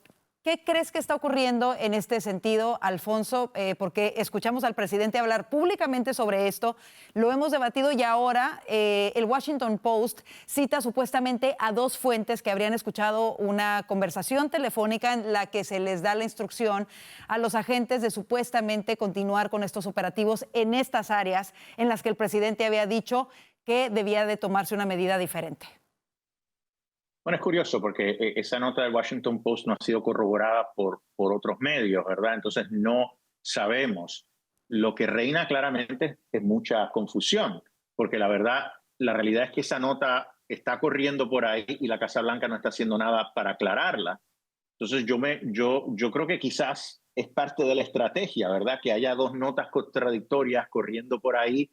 ¿Qué crees que está ocurriendo en este sentido, Alfonso? Porque escuchamos al presidente hablar públicamente sobre esto, lo hemos debatido y ahora el Washington Post cita supuestamente a dos fuentes que habrían escuchado una conversación telefónica en la que se les da la instrucción a los agentes de supuestamente continuar con estos operativos en estas áreas en las que el presidente había dicho que debía de tomarse una medida diferente. Bueno, es curioso porque esa nota del Washington Post no ha sido corroborada por otros medios, ¿verdad? Entonces no sabemos. Lo que reina claramente es mucha confusión, porque la realidad es que esa nota está corriendo por ahí y la Casa Blanca no está haciendo nada para aclararla. Entonces yo creo que quizás es parte de la estrategia, ¿verdad? Que haya dos notas contradictorias corriendo por ahí,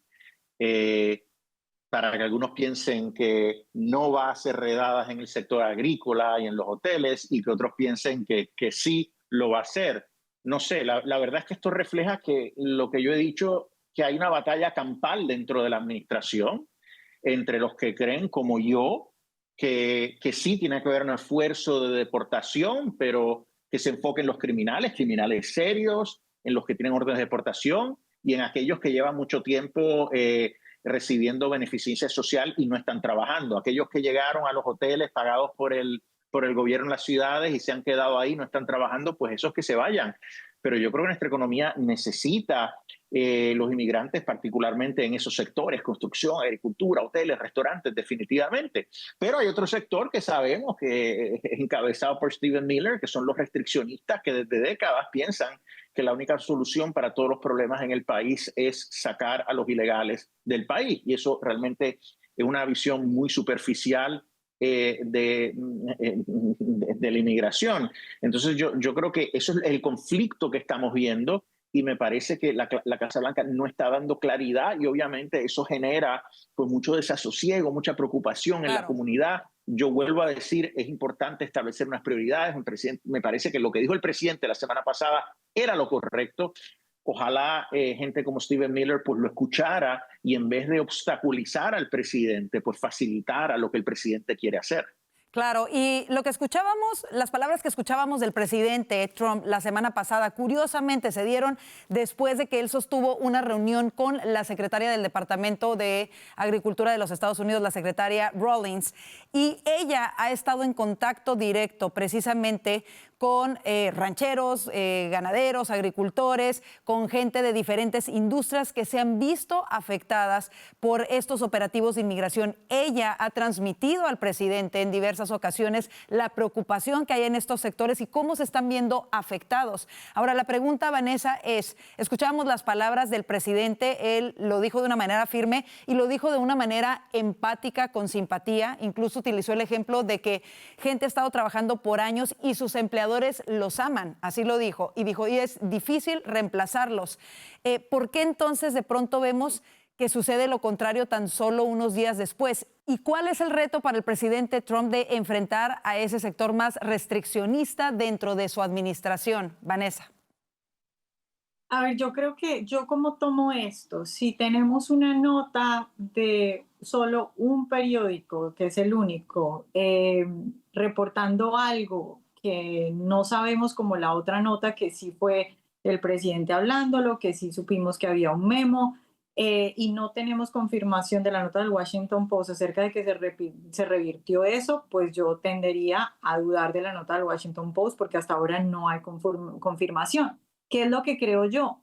para que algunos piensen que no va a hacer redadas en el sector agrícola y en los hoteles y que otros piensen que sí lo va a hacer. No sé, la verdad es que esto refleja que lo que yo he dicho, que hay una batalla campal dentro de la administración entre los que creen, como yo, que sí tiene que haber un esfuerzo de deportación, pero que se enfoque en los criminales serios, en los que tienen órdenes de deportación y en aquellos que llevan mucho tiempo recibiendo beneficencia social y no están trabajando. Aquellos que llegaron a los hoteles pagados por el gobierno en las ciudades y se han quedado ahí, no están trabajando, pues esos que se vayan. Pero yo creo que nuestra economía necesita los inmigrantes, particularmente en esos sectores, construcción, agricultura, hoteles, restaurantes, definitivamente. Pero hay otro sector que sabemos que es encabezado por Stephen Miller, que son los restriccionistas que desde décadas piensan que la única solución para todos los problemas en el país es sacar a los ilegales del país. Y eso realmente es una visión muy superficial de la inmigración. Entonces yo creo que eso es el conflicto que estamos viendo y me parece que la Casa Blanca no está dando claridad y obviamente eso genera pues mucho desasosiego, mucha preocupación en la comunidad. Yo vuelvo a decir, es importante establecer unas prioridades. Me parece que lo que dijo el presidente la semana pasada era lo correcto. Ojalá gente como Stephen Miller pues lo escuchara y en vez de obstaculizar al presidente, pues facilitara lo que el presidente quiere hacer. Claro, y lo que escuchábamos, las palabras que escuchábamos del presidente Trump la semana pasada, curiosamente se dieron después de que él sostuvo una reunión con la secretaria del Departamento de Agricultura de los Estados Unidos, la secretaria Rawlings, y ella ha estado en contacto directo precisamente con rancheros, ganaderos, agricultores, con gente de diferentes industrias que se han visto afectadas por estos operativos de inmigración. Ella ha transmitido al presidente en diversas ocasiones la preocupación que hay en estos sectores y cómo se están viendo afectados. Ahora, la pregunta, Vanessa, es, escuchábamos las palabras del presidente, él lo dijo de una manera firme y lo dijo de una manera empática, con simpatía, incluso utilizó el ejemplo de que gente ha estado trabajando por años y sus empleadores los aman, así lo dijo, y dijo, y es difícil reemplazarlos. ¿Por qué entonces de pronto vemos que sucede lo contrario tan solo unos días después? ¿Y cuál es el reto para el presidente Trump de enfrentar a ese sector más restriccionista dentro de su administración? Vanessa. A ver, yo creo que yo como tomo esto, si tenemos una nota de solo un periódico, que es el único, reportando algo que no sabemos, como la otra nota que sí fue el presidente hablándolo, que sí supimos que había un memo, y no tenemos confirmación de la nota del Washington Post acerca de que se revirtió eso, pues yo tendería a dudar de la nota del Washington Post porque hasta ahora no hay confirmación. ¿Qué es lo que creo yo?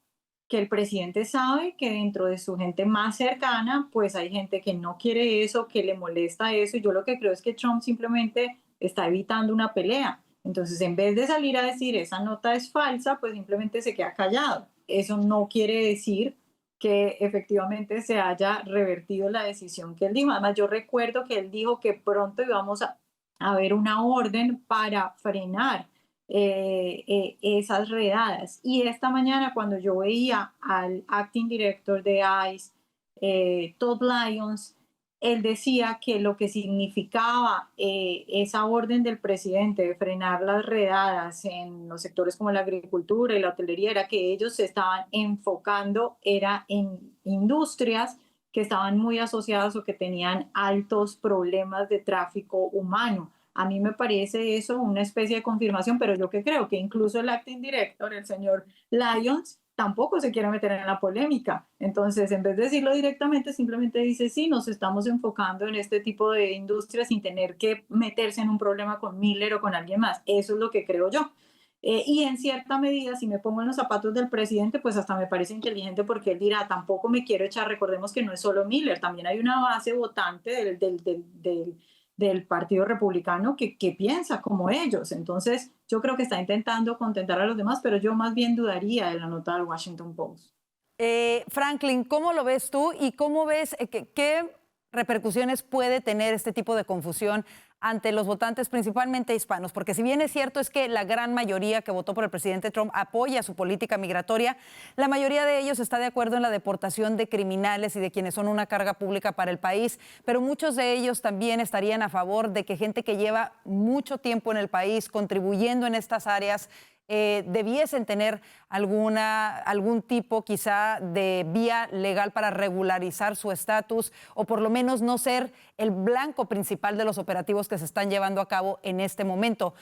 que el presidente sabe que dentro de su gente más cercana, pues hay gente que no quiere eso, que le molesta eso, y yo lo que creo es que Trump simplemente está evitando una pelea. Entonces, en vez de salir a decir esa nota es falsa, pues simplemente se queda callado. Eso no quiere decir que efectivamente se haya revertido la decisión que él dijo. Además, yo recuerdo que él dijo que pronto íbamos a ver una orden para frenar esas redadas. Y esta mañana, cuando yo veía al acting director de ICE, Todd Lyons, él decía que lo que significaba esa orden del presidente de frenar las redadas en los sectores como la agricultura y la hotelería era que ellos se estaban enfocando era en industrias que estaban muy asociadas o que tenían altos problemas de tráfico humano. A mí me parece eso una especie de confirmación, pero yo que creo que incluso el acting director, el señor Lyons, tampoco se quiere meter en la polémica. Entonces, en vez de decirlo directamente, simplemente dice, sí, nos estamos enfocando en este tipo de industrias sin tener que meterse en un problema con Miller o con alguien más. Eso es lo que creo yo. Y en cierta medida, si me pongo en los zapatos del presidente, pues hasta me parece inteligente porque él dirá, tampoco me quiero echar, recordemos que no es solo Miller, también hay una base votante del Partido Republicano que piensa como ellos. Entonces, yo creo que está intentando contentar a los demás, pero yo más bien dudaría de la nota del Washington Post. Franklin, ¿cómo lo ves tú y cómo ves qué repercusiones puede tener este tipo de confusión ante los votantes, principalmente hispanos? Porque si bien es cierto es que la gran mayoría que votó por el presidente Trump apoya su política migratoria, la mayoría de ellos está de acuerdo en la deportación de criminales y de quienes son una carga pública para el país, pero muchos de ellos también estarían a favor de que gente que lleva mucho tiempo en el país contribuyendo en estas áreas debiesen tener algún tipo quizá de vía legal para regularizar su estatus o por lo menos no ser el blanco principal de los operativos que se están llevando a cabo en este momento.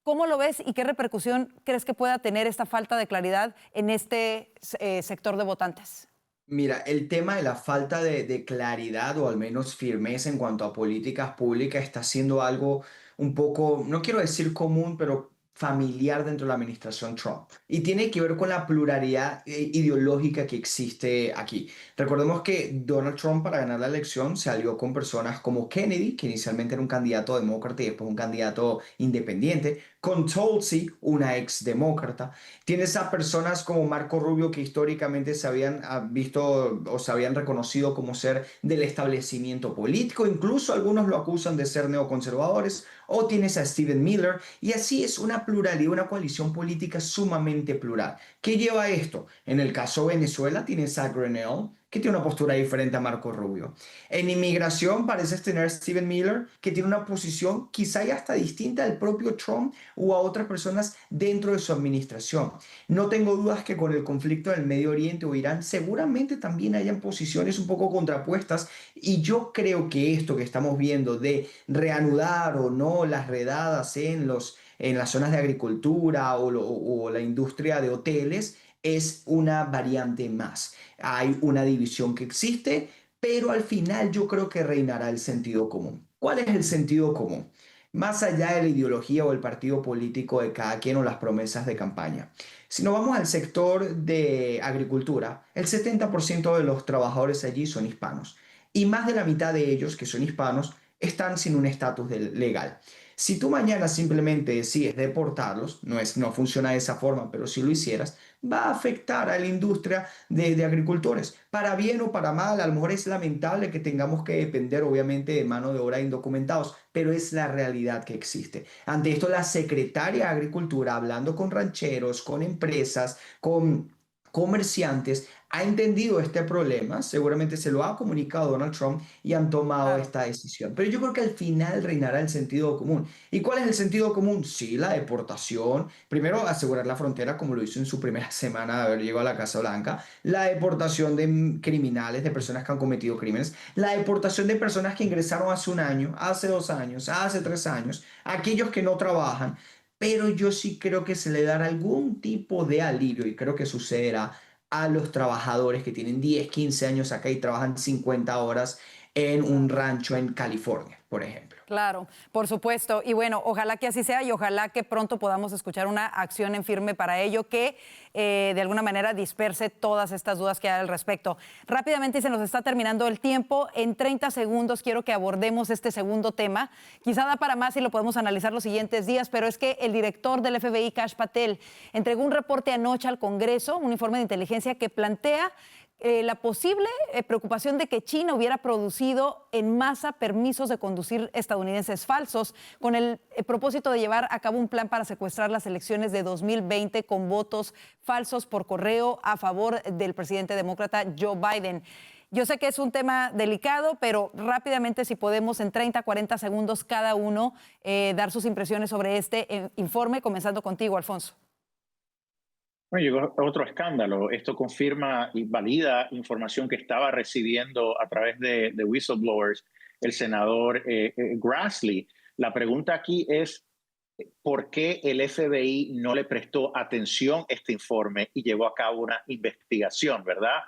¿Cómo lo ves y qué repercusión crees que pueda tener esta falta de claridad en este sector de votantes? Mira, el tema de la falta de claridad o al menos firmeza en cuanto a políticas públicas está siendo algo un poco, no quiero decir común, pero familiar dentro de la administración Trump. Y tiene que ver con la pluralidad ideológica que existe aquí. Recordemos que Donald Trump para ganar la elección se alió con personas como Kennedy, que inicialmente era un candidato demócrata y después un candidato independiente, con Tulsi, una ex demócrata. Tienes a personas como Marco Rubio que históricamente se habían visto o se habían reconocido como ser del establecimiento político, incluso algunos lo acusan de ser neoconservadores, o tienes a Stephen Miller, y así es una pluralidad, una coalición política sumamente plural. ¿Qué lleva a esto? En el caso de Venezuela tienes a Grenell, que tiene una postura diferente a Marco Rubio. En inmigración pareces tener a Stephen Miller, que tiene una posición quizá ya hasta distinta al propio Trump o a otras personas dentro de su administración. No tengo dudas que con el conflicto del Medio Oriente o Irán seguramente también hayan posiciones un poco contrapuestas, y yo creo que esto que estamos viendo de reanudar o no las redadas en las zonas de agricultura o la industria de hoteles es una variante más. Hay una división que existe, pero al final yo creo que reinará el sentido común. ¿Cuál es el sentido común? Más allá de la ideología o el partido político de cada quien o las promesas de campaña. Si nos vamos al sector de agricultura, el 70% de los trabajadores allí son hispanos. Y más de la mitad de ellos, que son hispanos, están sin un estatus legal. Si tú mañana simplemente decides deportarlos, no funciona de esa forma, pero si lo hicieras, va a afectar a la industria de agricultores. Para bien o para mal, a lo mejor es lamentable que tengamos que depender obviamente de mano de obra indocumentados, pero es la realidad que existe. Ante esto, la secretaria de Agricultura, hablando con rancheros, con empresas, con comerciantes, ha entendido este problema, seguramente se lo ha comunicado a Donald Trump y han tomado esta decisión. Pero yo creo que al final reinará el sentido común. ¿Y cuál es el sentido común? Sí, la deportación. Primero, asegurar la frontera, como lo hizo en su primera semana de haber llegado a la Casa Blanca. La deportación de criminales, de personas que han cometido crímenes. La deportación de personas que ingresaron hace un año, hace 2 años, hace 3 años. Aquellos que no trabajan. Pero yo sí creo que se le dará algún tipo de alivio y creo que sucederá a los trabajadores que tienen 10, 15 años acá y trabajan 50 horas en un rancho en California, por ejemplo. Claro, por supuesto. Y bueno, ojalá que así sea y ojalá que pronto podamos escuchar una acción en firme para ello que de alguna manera disperse todas estas dudas que hay al respecto. Rápidamente, se nos está terminando el tiempo. En 30 segundos quiero que abordemos este segundo tema. Quizá da para más y lo podemos analizar los siguientes días, pero es que el director del FBI, Kash Patel, entregó un reporte anoche al Congreso, un informe de inteligencia que plantea la posible preocupación de que China hubiera producido en masa permisos de conducir estadounidenses falsos con el propósito de llevar a cabo un plan para secuestrar las elecciones de 2020 con votos falsos por correo a favor del presidente demócrata Joe Biden. Yo sé que es un tema delicado, pero rápidamente, si podemos, en 30, 40 segundos cada uno, dar sus impresiones sobre este informe, comenzando contigo, Alfonso. Bueno, llegó otro escándalo. Esto confirma y valida información que estaba recibiendo a través de whistleblowers el senador Grassley. La pregunta aquí es, ¿por qué el FBI no le prestó atención a este informe y llevó a cabo una investigación, verdad?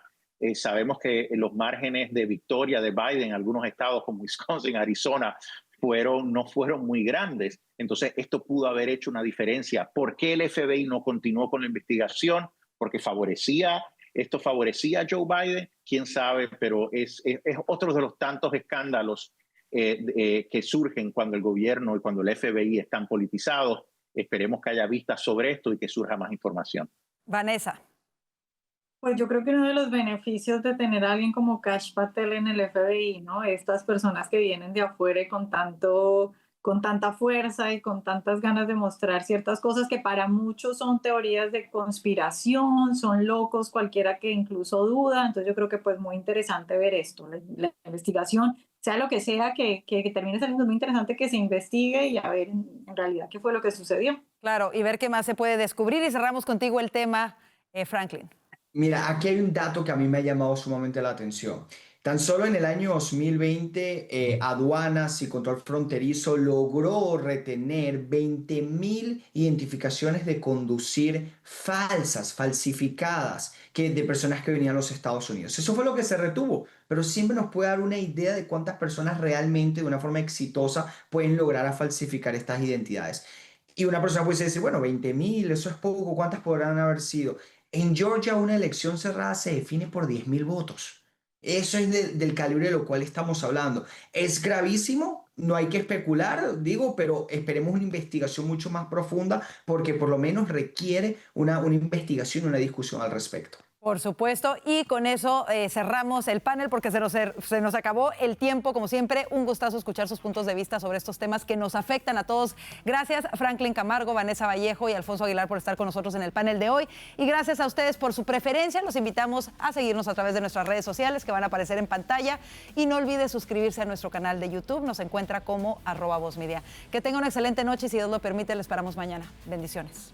Sabemos que los márgenes de victoria de Biden en algunos estados como Wisconsin, Arizona, no fueron muy grandes. Entonces, esto pudo haber hecho una diferencia. ¿Por qué el FBI no continuó con la investigación? Porque esto favorecía a Joe Biden, quién sabe, pero es otro de los tantos escándalos que surgen cuando el gobierno y cuando el FBI están politizados. Esperemos que haya vistas sobre esto y que surja más información. Vanessa. Pues yo creo que uno de los beneficios de tener a alguien como Kash Patel en el FBI, ¿no? Estas personas que vienen de afuera y con tanta fuerza y con tantas ganas de mostrar ciertas cosas que para muchos son teorías de conspiración, son locos, cualquiera que incluso duda. Entonces yo creo que pues muy interesante ver esto, la investigación, sea lo que sea, que termine saliendo muy interesante que se investigue y a ver en realidad qué fue lo que sucedió. Claro, y ver qué más se puede descubrir. Y cerramos contigo el tema, Franklin. Mira, aquí hay un dato que a mí me ha llamado sumamente la atención. Tan solo en el año 2020, Aduanas y Control Fronterizo logró retener 20.000 identificaciones de conducir falsificadas, de personas que venían a los Estados Unidos. Eso fue lo que se retuvo, pero siempre nos puede dar una idea de cuántas personas realmente, de una forma exitosa, pueden lograr falsificar estas identidades. Y una persona puede decir, bueno, 20.000, eso es poco, ¿cuántas podrán haber sido? En Georgia, una elección cerrada se define por 10.000 votos. Eso es del calibre de lo cual estamos hablando. Es gravísimo, no hay que especular, pero esperemos una investigación mucho más profunda porque por lo menos requiere una investigación, una discusión al respecto. Por supuesto, y con eso cerramos el panel porque se nos acabó el tiempo. Como siempre, un gustazo escuchar sus puntos de vista sobre estos temas que nos afectan a todos. Gracias, Franklin Camargo, Vanessa Vallejo y Alfonso Aguilar, por estar con nosotros en el panel de hoy. Y gracias a ustedes por su preferencia. Los invitamos a seguirnos a través de nuestras redes sociales que van a aparecer en pantalla. Y no olvide suscribirse a nuestro canal de YouTube. Nos encuentra como @VozMedia. Que tenga una excelente noche y si Dios lo permite, le esperamos mañana. Bendiciones.